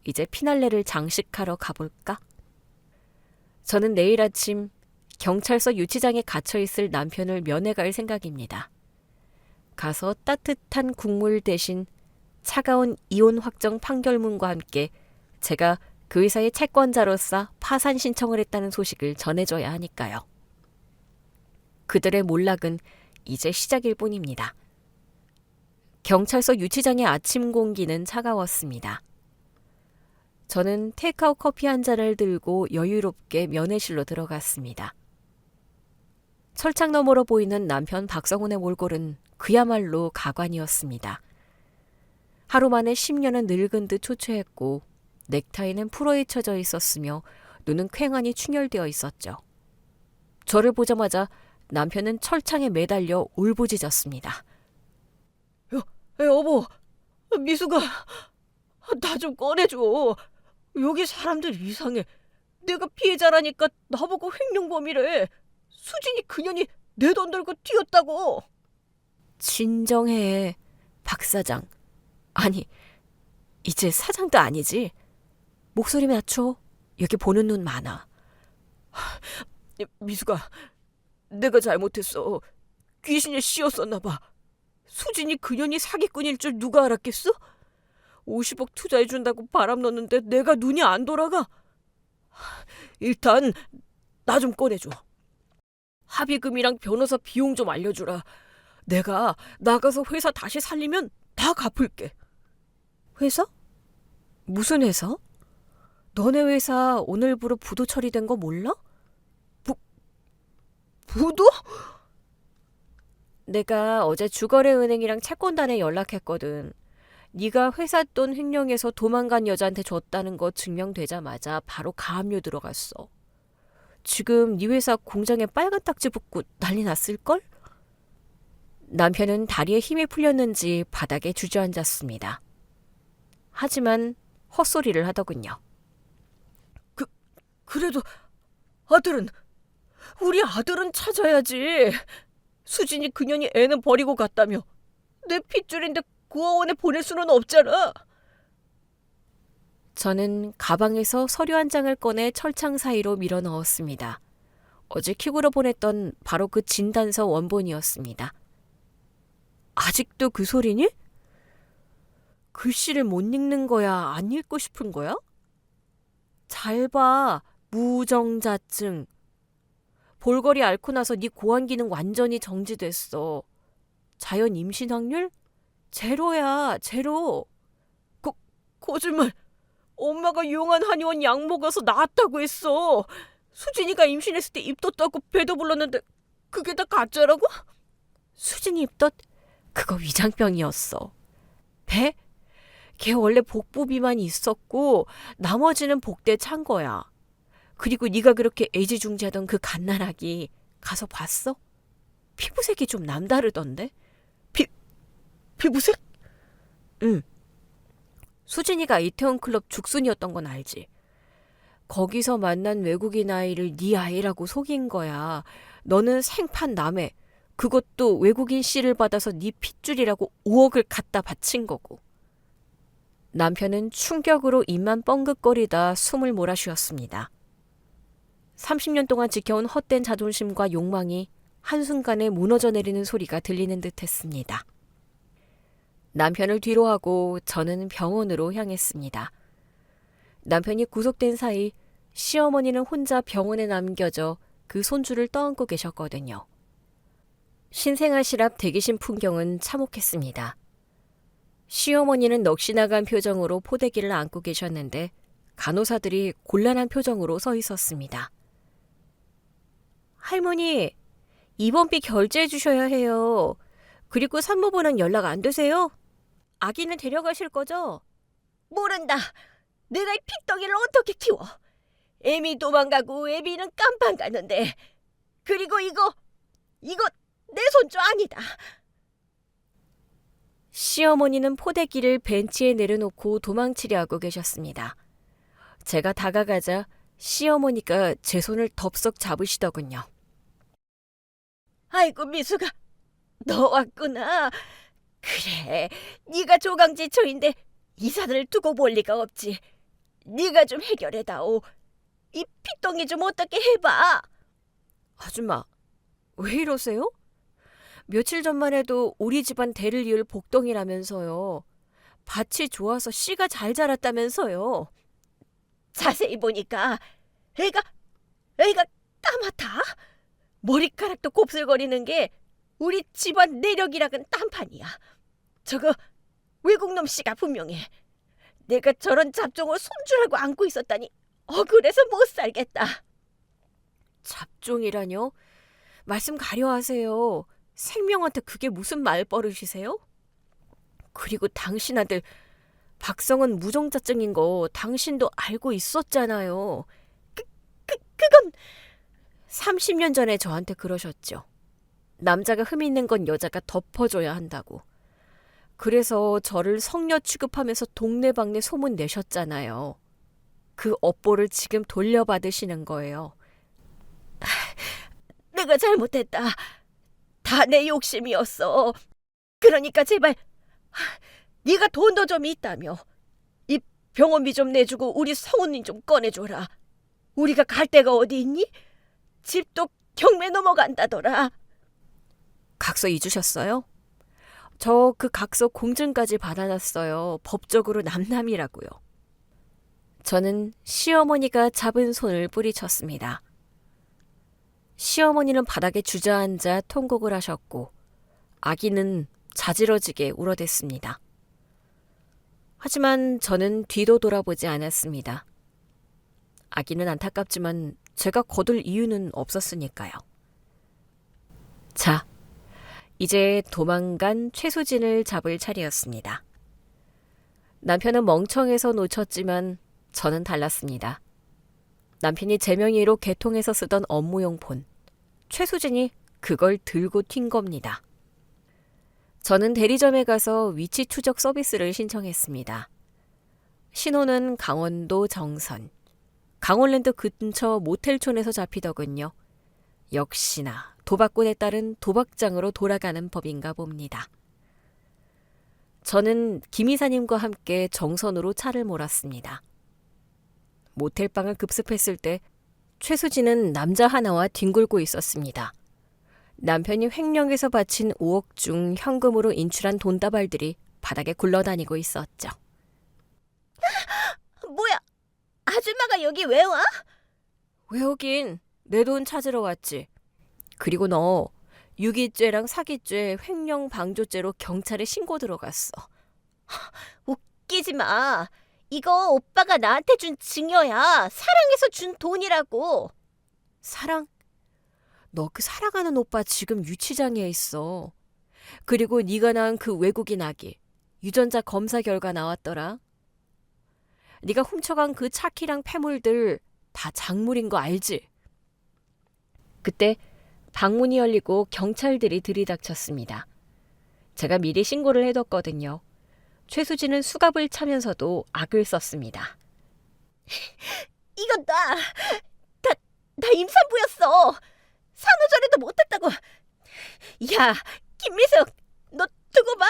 이제 피날레를 장식하러 가볼까? 저는 내일 아침 경찰서 유치장에 갇혀있을 남편을 면회 갈 생각입니다. 가서 따뜻한 국물 대신 차가운 이혼 확정 판결문과 함께 제가 그 회사의 채권자로서 파산 신청을 했다는 소식을 전해줘야 하니까요. 그들의 몰락은 이제 시작일 뿐입니다. 경찰서 유치장의 아침 공기는 차가웠습니다. 저는 테이크아웃 커피 한 잔을 들고 여유롭게 면회실로 들어갔습니다. 철창 너머로 보이는 남편 박성훈의 몰골은 그야말로 가관이었습니다. 하루 만에 10년은 늙은 듯 초췌했고 넥타이는 풀어헤쳐져 있었으며 눈은 퀭하니 충혈되어 있었죠. 저를 보자마자 남편은 철창에 매달려 울부짖었습니다. 여보, 미수가 나 좀 꺼내줘. 여기 사람들 이상해. 내가 피해자라니까 나보고 횡령범이래. 수진이 그년이 내 돈 들고 튀었다고. 진정해, 박 사장. 아니, 이제 사장도 아니지. 목소리 낮춰. 여기 보는 눈 많아. 미수가, 내가 잘못했어. 귀신에 씌었었나 봐. 수진이 그년이 사기꾼일 줄 누가 알았겠어? 50억 투자해준다고 바람 넣는데 내가 눈이 안 돌아가. 일단 나 좀 꺼내줘. 합의금이랑 변호사 비용 좀 알려주라. 내가 나가서 회사 다시 살리면 다 갚을게. 회사? 무슨 회사? 너네 회사 오늘부로 부도 처리된 거 몰라? 부도? 내가 어제 주거래은행이랑 채권단에 연락했거든. 네가 회사 돈 횡령해서 도망간 여자한테 줬다는 거 증명되자마자 바로 가압류 들어갔어. 지금 네 회사 공장에 빨간 딱지 붙고 난리 났을걸? 남편은 다리에 힘이 풀렸는지 바닥에 주저앉았습니다. 하지만 헛소리를 하더군요. 그래도 우리 아들은 찾아야지. 수진이 그년이 애는 버리고 갔다며. 내 핏줄인데 고아원에 보낼 수는 없잖아. 저는 가방에서 서류 한 장을 꺼내 철창 사이로 밀어 넣었습니다. 어제 퀵으로 보냈던 바로 그 진단서 원본이었습니다. 아직도 그 소리니? 글씨를 못 읽는 거야? 안 읽고 싶은 거야? 잘 봐. 무정자증. 볼거리 앓고 나서 네 고환 기능 완전히 정지됐어. 자연 임신 확률? 제로야, 제로. 거짓말. 엄마가 용한 한의원 약 먹어서 나았다고 했어. 수진이가 임신했을 때 입덧도 배도 불렀는데 그게 다 가짜라고? 수진이 입덧? 그거 위장병이었어. 배? 걔 원래 복부 비만이 있었고 나머지는 복대 찬 거야. 그리고 네가 그렇게 애지중지하던 그 갓난아기 가서 봤어? 피부색이 좀 남다르던데? 피부색? 응. 수진이가 이태원 클럽 죽순이었던 건 알지? 거기서 만난 외국인 아이를 네 아이라고 속인 거야. 너는 생판 남해. 그것도 외국인 씨를 받아서 네 핏줄이라고 5억을 갖다 바친 거고. 남편은 충격으로 입만 뻥긋거리다 숨을 몰아쉬었습니다. 30년 동안 지켜온 헛된 자존심과 욕망이 한순간에 무너져 내리는 소리가 들리는 듯했습니다. 남편을 뒤로 하고 저는 병원으로 향했습니다. 남편이 구속된 사이 시어머니는 혼자 병원에 남겨져 그 손주를 떠안고 계셨거든요. 신생아실 앞 대기실 풍경은 참혹했습니다. 시어머니는 넋이 나간 표정으로 포대기를 안고 계셨는데 간호사들이 곤란한 표정으로 서 있었습니다. 할머니, 입원비 결제해 주셔야 해요. 그리고 산모분은 연락 안 되세요? 아기는 데려가실 거죠? 모른다. 내가 이 핏덩이를 어떻게 키워. 애미 도망가고 애비는 깜빵 가는데. 그리고 이거 내 손주 아니다. 시어머니는 포대기를 벤치에 내려놓고 도망치려 하고 계셨습니다. 제가 다가가자 시어머니가 제 손을 덥석 잡으시더군요. 아이고 미수가, 너 왔구나. 그래, 네가 조강지초인데 이산을 두고 볼 리가 없지. 네가 좀 해결해다오. 이 핏덩이 좀 어떻게 해봐. 아줌마, 왜 이러세요? 며칠 전만 해도 우리 집안 대를 이을 복덩이라면서요. 밭이 좋아서 씨가 잘 자랐다면서요. 자세히 보니까 애가 까맣다. 머리카락도 곱슬거리는 게 우리 집안 내력이락은 딴판이야. 저거 외국놈 씨가 분명해. 내가 저런 잡종을 손주라고 안고 있었다니 억울해서 못 살겠다. 잡종이라뇨? 말씀 가려하세요. 생명한테 그게 무슨 말버릇이세요? 그리고 당신 아들 박성은 무정자증인 거 당신도 알고 있었잖아요. 그건 30년 전에 저한테 그러셨죠. 남자가 흠이 있는 건 여자가 덮어줘야 한다고. 그래서 저를 성녀 취급하면서 동네방네 소문 내셨잖아요. 그 업보를 지금 돌려받으시는 거예요. 내가 잘못했다. 다 내 욕심이었어. 그러니까 제발 네가 돈도 좀 있다며 이 병원비 좀 내주고 우리 성훈이 좀 꺼내줘라. 우리가 갈 데가 어디 있니? 집도 경매 넘어간다더라. 각서 잊으셨어요? 저 그 각서 공증까지 받아놨어요. 법적으로 남남이라고요. 저는 시어머니가 잡은 손을 뿌리쳤습니다. 시어머니는 바닥에 주저앉아 통곡을 하셨고 아기는 자지러지게 울어댔습니다. 하지만 저는 뒤도 돌아보지 않았습니다. 아기는 안타깝지만 제가 거둘 이유는 없었으니까요. 자, 이제 도망간 최수진을 잡을 차례였습니다. 남편은 멍청해서 놓쳤지만 저는 달랐습니다. 남편이 제 명의로 개통해서 쓰던 업무용 폰, 최수진이 그걸 들고 튄 겁니다. 저는 대리점에 가서 위치 추적 서비스를 신청했습니다. 신호는 강원도 정선, 강원랜드 근처 모텔촌에서 잡히더군요. 역시나 도박꾼에 따른 도박장으로 돌아가는 법인가 봅니다. 저는 김 이사님과 함께 정선으로 차를 몰았습니다. 모텔방을 급습했을 때 최수진은 남자 하나와 뒹굴고 있었습니다. 남편이 횡령해서 바친 5억 중 현금으로 인출한 돈다발들이 바닥에 굴러다니고 있었죠. 뭐야? 아줌마가 여기 왜 와? 왜 오긴? 내 돈 찾으러 왔지. 그리고 너 유기죄랑 사기죄, 횡령 방조죄로 경찰에 신고 들어갔어. 웃기지 마. 이거 오빠가 나한테 준 증여야. 사랑해서 준 돈이라고. 사랑? 너 그 사랑하는 오빠 지금 유치장에 있어. 그리고 네가 낳은 그 외국인 아기 유전자 검사 결과 나왔더라. 네가 훔쳐간 그 차키랑 폐물들 다 작물인 거 알지? 그때 방문이 열리고 경찰들이 들이닥쳤습니다. 제가 미리 신고를 해뒀거든요. 최수진은 수갑을 차면서도 악을 썼습니다. 이건 나 임산부였어. 산후조리도 못했다고. 야, 김미숙, 너 두고 봐.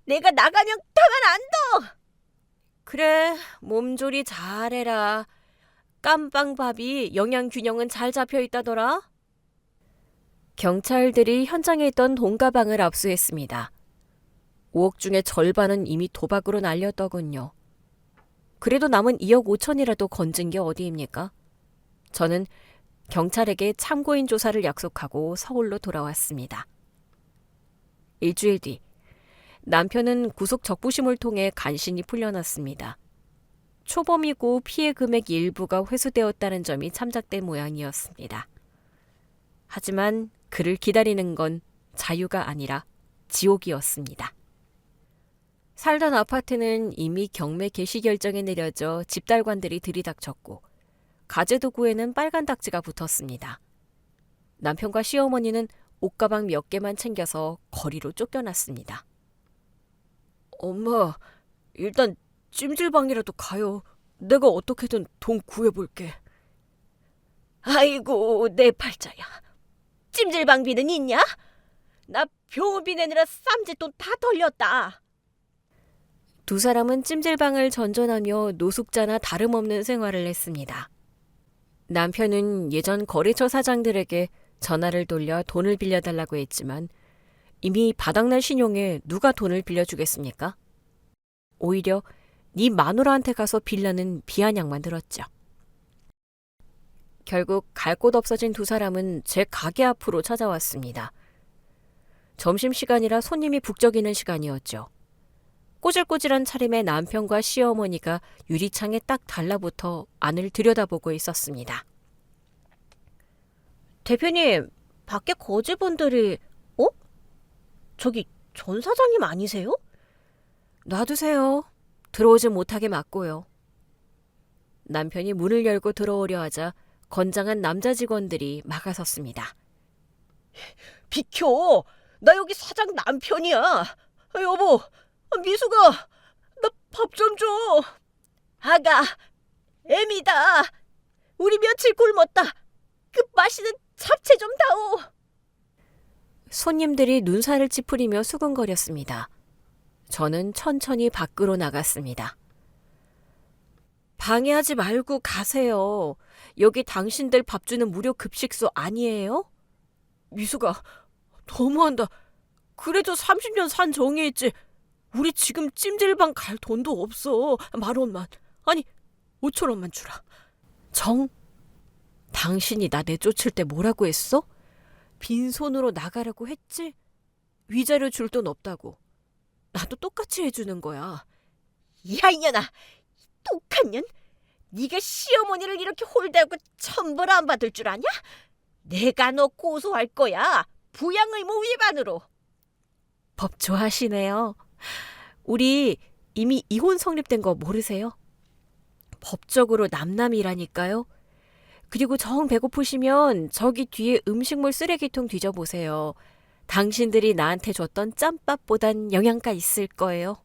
내가 나가면 가만 안 둬. 그래, 몸조리 잘해라. 깜빵밥이 영양균형은 잘 잡혀있다더라. 경찰들이 현장에 있던 돈 가방을 압수했습니다. 5억 중에 절반은 이미 도박으로 날렸더군요. 그래도 남은 2억 5천이라도 건진 게 어디입니까? 저는 경찰에게 참고인 조사를 약속하고 서울로 돌아왔습니다. 일주일 뒤 남편은 구속 적부심을 통해 간신히 풀려났습니다. 초범이고 피해 금액 일부가 회수되었다는 점이 참작된 모양이었습니다. 하지만 그를 기다리는 건 자유가 아니라 지옥이었습니다. 살던 아파트는 이미 경매 개시 결정이 내려져 집달관들이 들이닥쳤고 가재도구에는 빨간 딱지가 붙었습니다. 남편과 시어머니는 옷가방 몇 개만 챙겨서 거리로 쫓겨났습니다. 엄마, 일단 찜질방이라도 가요. 내가 어떻게든 돈 구해볼게. 아이고, 내 팔자야. 찜질방비는 있냐? 나 병원비 내느라 쌈짓돈 다 털렸다. 두 사람은 찜질방을 전전하며 노숙자나 다름없는 생활을 했습니다. 남편은 예전 거래처 사장들에게 전화를 돌려 돈을 빌려달라고 했지만 이미 바닥난 신용에 누가 돈을 빌려주겠습니까? 오히려 네 마누라한테 가서 빌라는 비아냥만 들었죠. 결국 갈 곳 없어진 두 사람은 제 가게 앞으로 찾아왔습니다. 점심시간이라 손님이 북적이는 시간이었죠. 꼬질꼬질한 차림의 남편과 시어머니가 유리창에 딱 달라붙어 안을 들여다보고 있었습니다. 대표님, 밖에 거직원들이, 저기 전 사장님 아니세요? 놔두세요. 들어오지 못하게 막고요. 남편이 문을 열고 들어오려 하자 건장한 남자 직원들이 막아섰습니다. 비켜! 나 여기 사장 남편이야! 여보, 미수가, 나 밥 좀 줘! 아가, 애미다! 우리 며칠 굶었다! 그 맛있는 잡채 좀 다오! 손님들이 눈살을 찌푸리며 수근거렸습니다. 저는 천천히 밖으로 나갔습니다. 방해하지 말고 가세요. 여기 당신들 밥 주는 무료 급식소 아니에요? 미수가, 너무한다. 그래도 30년 산 정이 있지. 우리 지금 찜질방 갈 돈도 없어. 10,000원만. 아니, 5,000원만 주라. 정? 당신이 나 내쫓을 때 뭐라고 했어? 빈손으로 나가라고 했지? 위자료 줄 돈 없다고. 나도 똑같이 해주는 거야. 야, 이년아! 똑한 년? 네가 시어머니를 이렇게 홀대하고 천벌 안 받을 줄 아냐? 내가 너 고소할 거야. 부양의무 위반으로. 법 좋아하시네요. 우리 이미 이혼 성립된 거 모르세요? 법적으로 남남이라니까요. 그리고 정 배고프시면 저기 뒤에 음식물 쓰레기통 뒤져보세요. 당신들이 나한테 줬던 짬밥보단 영양가 있을 거예요.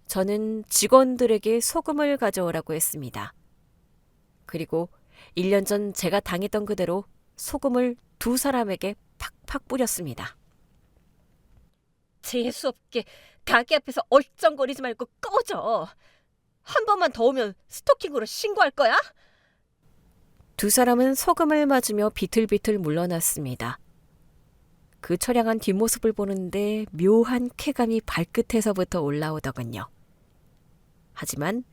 저는 직원들에게 소금을 가져오라고 했습니다. 그리고 1년 전 제가 당했던 그대로 소금을 2사람에게 팍팍 뿌렸습니다. 재수없게 가게 앞에서 얼쩡거리지 말고 꺼져. 한 번만 더 오면 스토킹으로 신고할 거야? 2사람은 소금을 맞으며 비틀비틀 물러났습니다. 그 처량한 뒷모습을 보는데 묘한 쾌감이 발끝에서부터 올라오더군요. 하지만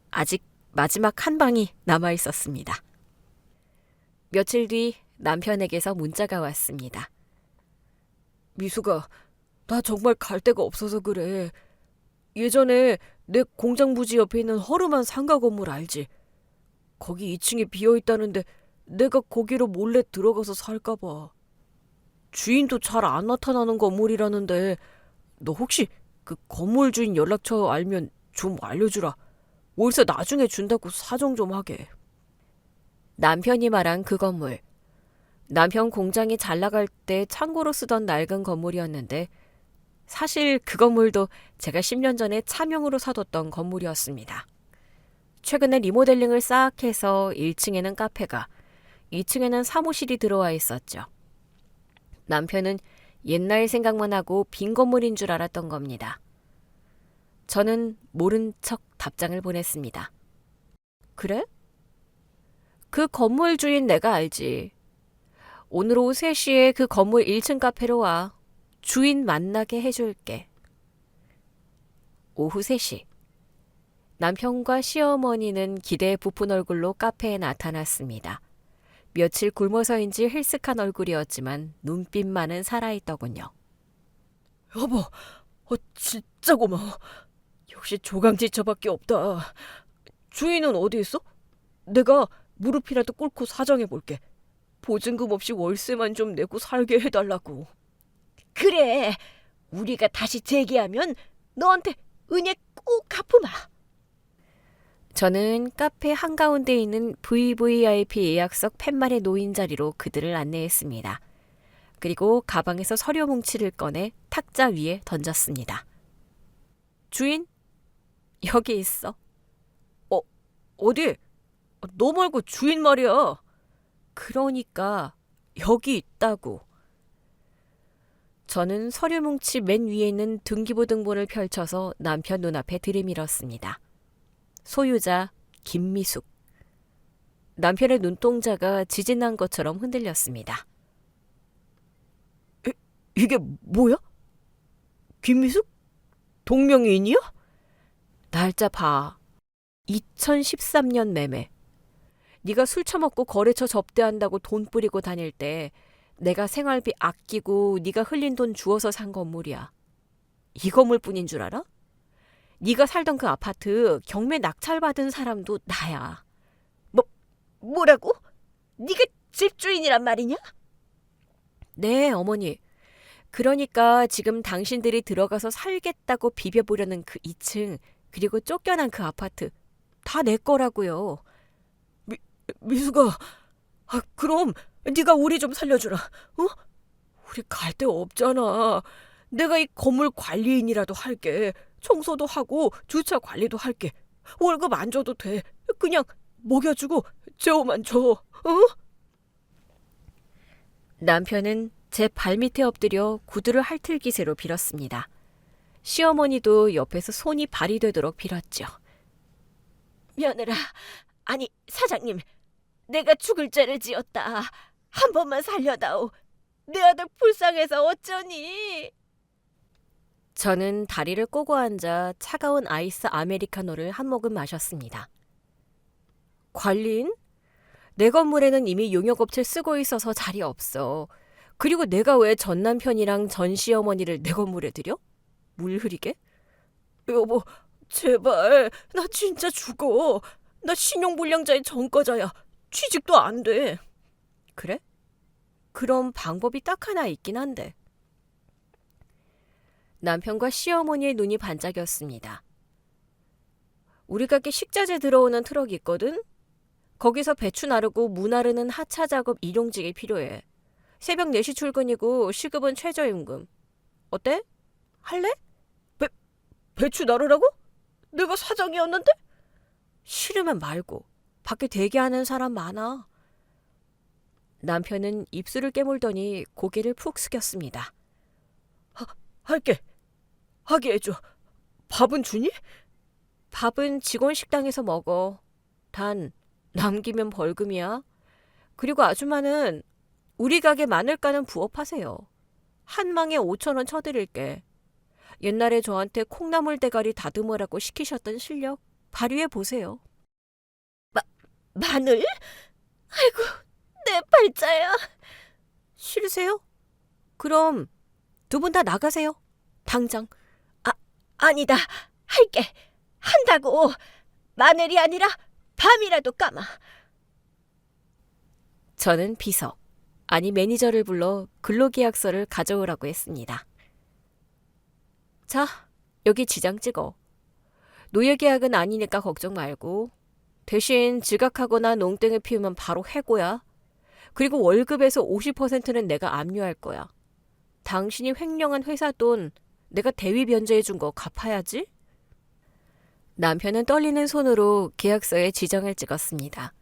아직 마지막 한 방이 남아 있었습니다. 며칠 뒤 남편에게서 문자가 왔습니다. 미수가, 나 정말 갈 데가 없어서 그래. 예전에 내 공장 부지 옆에 있는 허름한 상가 건물 알지? 거기 2층에 비어있다는데 내가 거기로 몰래 들어가서 살까 봐. 주인도 잘 안 나타나는 건물이라는데 너 혹시 그 건물 주인 연락처 알면 좀 알려주라. 월세 나중에 준다고 사정 좀 하게. 남편이 말한 그 건물. 남편 공장이 잘 나갈 때 창고로 쓰던 낡은 건물이었는데 사실 그 건물도 제가 10년 전에 차명으로 사뒀던 건물이었습니다. 최근에 리모델링을 싹 해서 1층에는 카페가, 2층에는 사무실이 들어와 있었죠. 남편은 옛날 생각만 하고 빈 건물인 줄 알았던 겁니다. 저는 모른 척 답장을 보냈습니다. 그래? 그 건물 주인 내가 알지. 오늘 오후 3시에 그 건물 1층 카페로 와. 주인 만나게 해줄게. 오후 3시. 남편과 시어머니는 기대에 부푼 얼굴로 카페에 나타났습니다. 며칠 굶어서인지 헬쓱한 얼굴이었지만 눈빛만은 살아있더군요. 여보, 진짜 고마워. 역시 조강지처밖에 없다. 주인은 어디 있어? 내가 무릎이라도 꿇고 사정해볼게. 보증금 없이 월세만 좀 내고 살게 해달라고. 그래, 우리가 다시 재개하면 너한테 은혜 꼭 갚으마. 저는 카페 한가운데 있는 VVIP 예약석 팻말에 놓인 자리로 그들을 안내했습니다. 그리고 가방에서 서류 뭉치를 꺼내 탁자 위에 던졌습니다. 주인, 여기 있어. 어디? 너 말고 주인 말이야. 그러니까 여기 있다고. 저는 서류 뭉치 맨 위에 있는 등기부등본을 펼쳐서 남편 눈앞에 들이밀었습니다. 소유자 김미숙. 남편의 눈동자가 지진난 것처럼 흔들렸습니다. 이게 뭐야? 김미숙? 동명이인이야? 날짜 봐. 2013년 매매. 네가 술 처먹고 거래처 접대한다고 돈 뿌리고 다닐 때 내가 생활비 아끼고 네가 흘린 돈 주워서 산 건물이야. 이 건물뿐인 줄 알아? 네가 살던 그 아파트 경매 낙찰받은 사람도 나야. 뭐라고? 네가 집주인이란 말이냐? 네, 어머니. 그러니까 지금 당신들이 들어가서 살겠다고 비벼보려는 그 2층, 그리고 쫓겨난 그 아파트, 다 내 거라고요. 미수가, 그럼 네가 우리 좀 살려주라. 어? 우리 갈 데 없잖아. 내가 이 건물 관리인이라도 할게. 청소도 하고 주차 관리도 할게. 월급 안 줘도 돼. 그냥 먹여주고 재워만 줘. 어? 남편은 제 발밑에 엎드려 구두를 핥을 기세로 빌었습니다. 시어머니도 옆에서 손이 발이 되도록 빌었죠. 며느라, 아니 사장님, 내가 죽을 죄를 지었다. 한 번만 살려다오. 내 아들 불쌍해서 어쩌니? 저는 다리를 꼬고 앉아 차가운 아이스 아메리카노를 한 모금 마셨습니다. 관리인? 내 건물에는 이미 용역업체 쓰고 있어서 자리 없어. 그리고 내가 왜 전 남편이랑 전 시어머니를 내 건물에 들여? 물 흐리게? 여보, 제발, 나 진짜 죽어. 나 신용불량자의 전과자야. 취직도 안 돼. 그래? 그럼 방법이 딱 하나 있긴 한데. 남편과 시어머니의 눈이 반짝였습니다. 우리 가게 식자재 들어오는 트럭이 있거든? 거기서 배추 나르고 무 나르는 하차 작업 일용직이 필요해. 새벽 4시 출근이고 시급은 최저임금. 어때? 할래? 배추 나르라고? 내가 사장이었는데? 싫으면 말고. 밖에 대기하는 사람 많아. 남편은 입술을 깨물더니 고개를 푹 숙였습니다. 할게. 하게 해줘. 밥은 주니? 밥은 직원 식당에서 먹어. 단 남기면 벌금이야. 그리고 아줌마는 우리 가게 마늘가는 부업하세요. 한 망에 5,000원 쳐드릴게. 옛날에 저한테 콩나물 대가리 다듬으라고 시키셨던 실력 발휘해 보세요. 마늘? 아이고, 내 팔자야. 싫으세요? 그럼 두 분 다 나가세요. 당장. 아니다. 할게. 한다고. 마늘이 아니라 밤이라도 까마. 저는 비서, 아니 매니저를 불러 근로계약서를 가져오라고 했습니다. 자, 여기 지장 찍어. 노예계약은 아니니까 걱정 말고. 대신 지각하거나 농땡을 피우면 바로 해고야. 그리고 월급에서 50%는 내가 압류할 거야. 당신이 횡령한 회사 돈 내가 대위 변제해 준 거 갚아야지. 남편은 떨리는 손으로 계약서에 지정을 찍었습니다.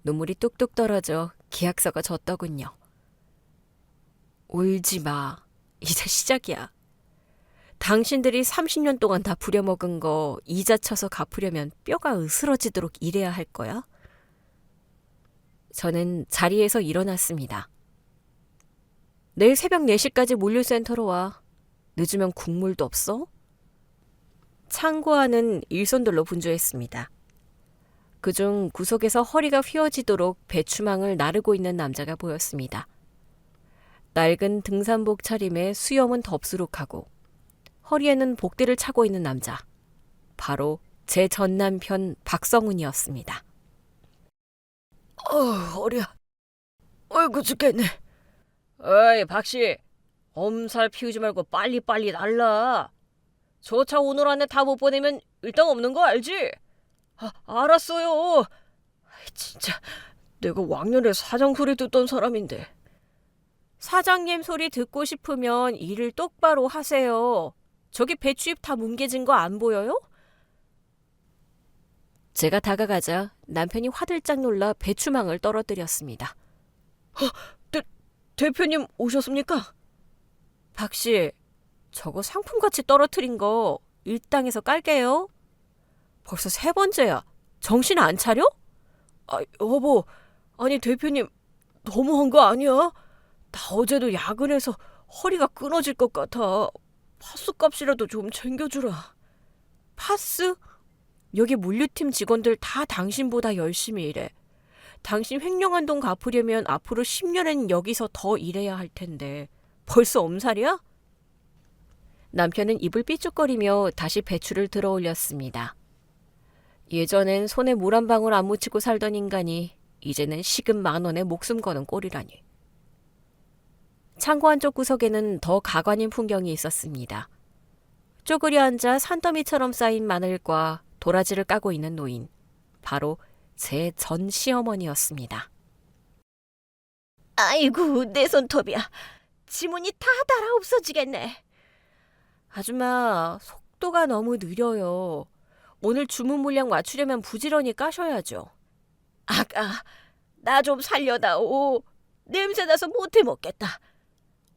눈물이 뚝뚝 떨어져 계약서가 졌더군요. 울지 마. 이제 시작이야. 당신들이 30년 동안 다 부려먹은 거 이자 쳐서 갚으려면 뼈가 으스러지도록 일해야 할 거야. 저는 자리에서 일어났습니다. 내일 새벽 4시까지 물류센터로 와. 늦으면 국물도 없어? 창고 안은 일손들로 분주했습니다. 그중 구석에서 허리가 휘어지도록 배추망을 나르고 있는 남자가 보였습니다. 낡은 등산복 차림에 수염은 덥수룩하고 허리에는 복대를 차고 있는 남자. 바로 제 전 남편 박성훈이었습니다. 허리야. 아이고 죽겠네. 어이 박씨, 엄살 피우지 말고 빨리빨리 날라. 저 차 오늘 안에 다 못 보내면 일당 없는 거 알지? 알았어요. 진짜 내가 왕년에 사장 소리 듣던 사람인데. 사장님 소리 듣고 싶으면 일을 똑바로 하세요. 저기 배추잎 다 뭉개진 거 안 보여요? 제가 다가가자 남편이 화들짝 놀라 배추망을 떨어뜨렸습니다. 대표님 오셨습니까? 박씨, 저거 상품같이 떨어뜨린 거 일당에서 깔게요. 벌써 3번째야. 정신 안 차려? 여보. 아니 대표님 너무한 거 아니야? 나 어제도 야근해서 허리가 끊어질 것 같아. 파스 값이라도 좀 챙겨주라. 파스? 여기 물류팀 직원들 다 당신보다 열심히 일해. 당신 횡령한 돈 갚으려면 앞으로 10년은 여기서 더 일해야 할 텐데 벌써 엄살이야? 남편은 입을 삐죽거리며 다시 배추를 들어 올렸습니다. 예전엔 손에 물 한 방울 안 묻히고 살던 인간이 이제는 시급 10,000원에 목숨 거는 꼴이라니. 창고 한쪽 구석에는 더 가관인 풍경이 있었습니다. 쪼그려 앉아 산더미처럼 쌓인 마늘과 도라지를 까고 있는 노인. 바로 제 전 시어머니였습니다. 아이고, 내 손톱이야. 지문이 다 달아 없어지겠네. 아줌마, 속도가 너무 느려요. 오늘 주문 물량 맞추려면 부지런히 까셔야죠. 아가, 나 좀 살려다오. 냄새나서 못해 먹겠다.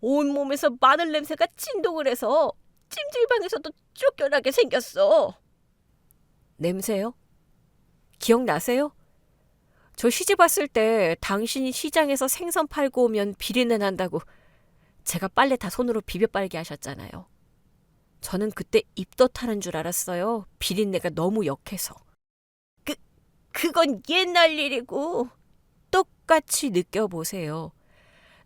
온몸에서 마늘 냄새가 진동을 해서 찜질방에서도 쫓겨나게 생겼어. 냄새요? 기억나세요? 저 시집 왔을 때 당신이 시장에서 생선 팔고 오면 비린내 난다고 제가 빨래 다 손으로 비벼 빨게 하셨잖아요. 저는 그때 입덧하는 줄 알았어요. 비린내가 너무 역해서. 그건 옛날 일이고. 똑같이 느껴보세요.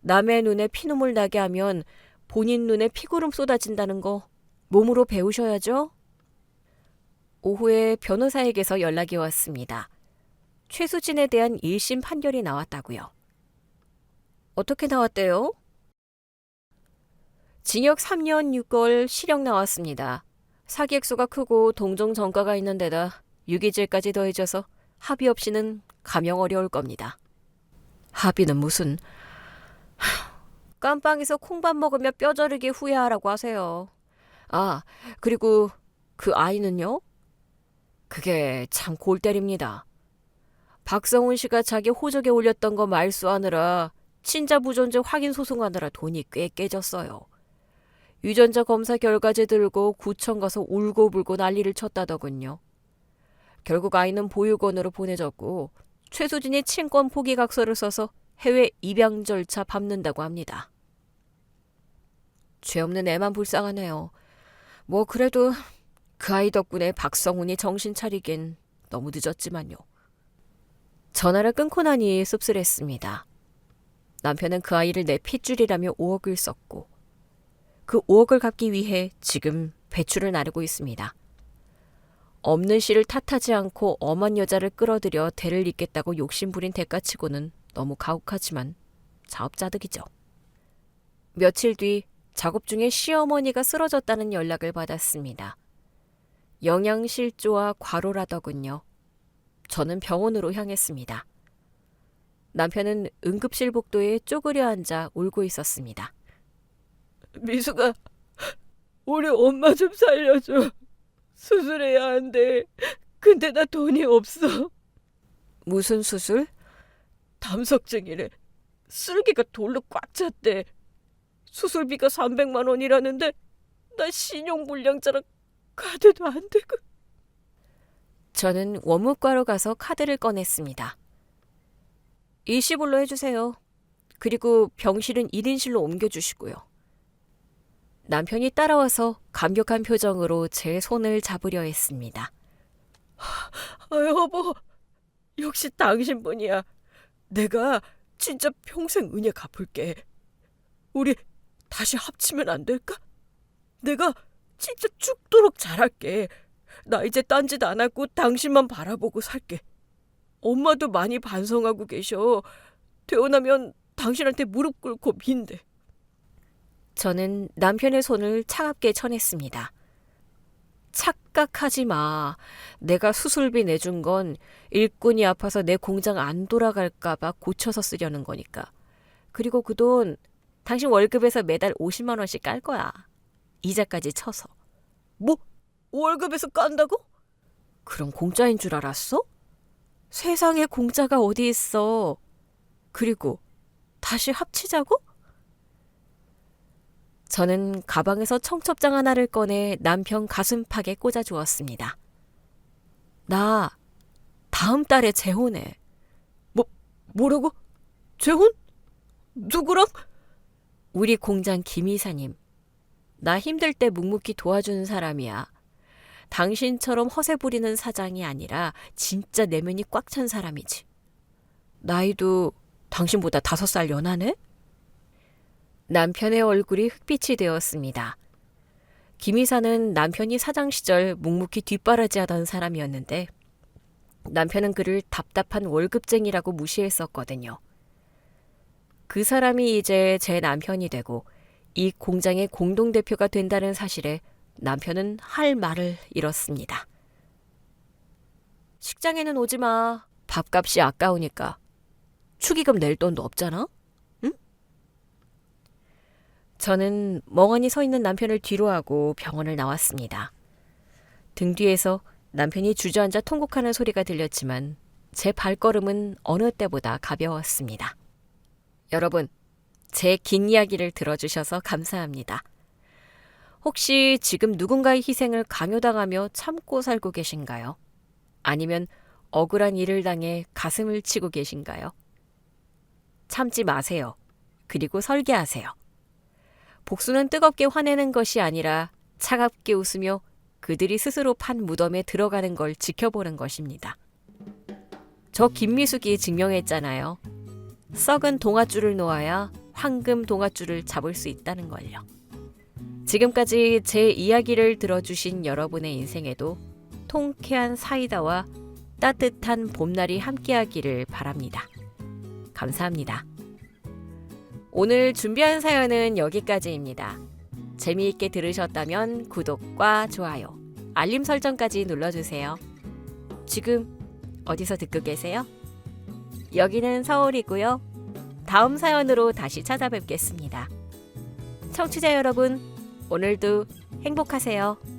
남의 눈에 피눈물 나게 하면 본인 눈에 피구름 쏟아진다는 거 몸으로 배우셔야죠. 오후에 변호사에게서 연락이 왔습니다. 최수진에 대한 1심 판결이 나왔다고요. 어떻게 나왔대요? 징역 3년 6개월 실형 나왔습니다. 사기 액수가 크고 동종 전과가 있는 데다 유기죄까지 더해져서 합의 없이는 감형 어려울 겁니다. 합의는 무슨... 깜빵에서 콩밥 먹으며 뼈저리게 후회하라고 하세요. 아, 그리고 그 아이는요? 그게 참 골 때립니다. 박성훈 씨가 자기 호적에 올렸던 거 말소하느라 친자 부존재 확인 소송하느라 돈이 꽤 깨졌어요. 유전자 검사 결과지 들고 구청 가서 울고불고 난리를 쳤다더군요. 결국 아이는 보육원으로 보내졌고 최수진이 친권 포기 각서를 써서 해외 입양 절차 밟는다고 합니다. 죄 없는 애만 불쌍하네요. 뭐 그래도 그 아이 덕분에 박성훈이 정신 차리긴 너무 늦었지만요. 전화를 끊고 나니 씁쓸했습니다. 남편은 그 아이를 내 핏줄이라며 5억을 썼고 그 5억을 갚기 위해 지금 배추를 나르고 있습니다. 없는 씨를 탓하지 않고 엄한 여자를 끌어들여 대를 잇겠다고 욕심부린 대가치고는 너무 가혹하지만 자업자득이죠. 며칠 뒤 작업 중에 시어머니가 쓰러졌다는 연락을 받았습니다. 영양실조와 과로라더군요. 저는 병원으로 향했습니다. 남편은 응급실 복도에 쪼그려 앉아 울고 있었습니다. 미숙아, 우리 엄마 좀 살려줘. 수술해야 한대. 근데 나 돈이 없어. 무슨 수술? 담석증이래. 쓸개가 돌로 꽉 찼대. 수술비가 300만 원이라는데 나 신용불량자라 카드도 안 되고. 저는 원무과로 가서 카드를 꺼냈습니다. 일시불로 해주세요. 그리고 병실은 1인실로 옮겨주시고요. 남편이 따라와서 감격한 표정으로 제 손을 잡으려 했습니다. 여보, 역시 당신뿐이야. 내가 진짜 평생 은혜 갚을게. 우리 다시 합치면 안 될까? 내가 진짜 죽도록 잘할게. 나 이제 딴짓 안 하고 당신만 바라보고 살게. 엄마도 많이 반성하고 계셔. 퇴원하면 당신한테 무릎 꿇고 빈대. 저는 남편의 손을 차갑게 쳐냈습니다. 착각하지 마. 내가 수술비 내준 건 일꾼이 아파서 내 공장 안 돌아갈까 봐 고쳐서 쓰려는 거니까. 그리고 그 돈 당신 월급에서 매달 50만 원씩 깔 거야. 이자까지 쳐서. 뭐? 월급에서 깐다고? 그럼 공짜인 줄 알았어? 세상에 공짜가 어디 있어. 그리고 다시 합치자고? 저는 가방에서 청첩장 하나를 꺼내 남편 가슴팍에 꽂아주었습니다. 나 다음 달에 재혼해. 뭐라고? 재혼? 누구랑? 우리 공장 김 이사님. 나 힘들 때 묵묵히 도와주는 사람이야. 당신처럼 허세 부리는 사장이 아니라 진짜 내면이 꽉 찬 사람이지. 나이도 당신보다 5살 연하네? 남편의 얼굴이 흑빛이 되었습니다. 김 이사는 남편이 사장 시절 묵묵히 뒷바라지하던 사람이었는데 남편은 그를 답답한 월급쟁이라고 무시했었거든요. 그 사람이 이제 제 남편이 되고 이 공장의 공동대표가 된다는 사실에 남편은 할 말을 잃었습니다. 식장에는 오지 마. 밥값이 아까우니까. 축의금 낼 돈도 없잖아? 응? 저는 멍하니 서 있는 남편을 뒤로하고 병원을 나왔습니다. 등 뒤에서 남편이 주저앉아 통곡하는 소리가 들렸지만 제 발걸음은 어느 때보다 가벼웠습니다. 여러분, 제 긴 이야기를 들어주셔서 감사합니다. 혹시 지금 누군가의 희생을 강요당하며 참고 살고 계신가요? 아니면 억울한 일을 당해 가슴을 치고 계신가요? 참지 마세요. 그리고 설계하세요. 복수는 뜨겁게 화내는 것이 아니라 차갑게 웃으며 그들이 스스로 판 무덤에 들어가는 걸 지켜보는 것입니다. 저 김미숙이 증명했잖아요. 썩은 동아줄을 놓아야 황금 동아줄을 잡을 수 있다는 걸요. 지금까지 제 이야기를 들어주신 여러분의 인생에도 통쾌한 사이다와 따뜻한 봄날이 함께하기를 바랍니다. 감사합니다. 오늘 준비한 사연은 여기까지입니다. 재미있게 들으셨다면 구독과 좋아요, 알림 설정까지 눌러주세요. 지금 어디서 듣고 계세요? 여기는 서울이고요. 다음 사연으로 다시 찾아뵙겠습니다. 청취자 여러분, 오늘도 행복하세요.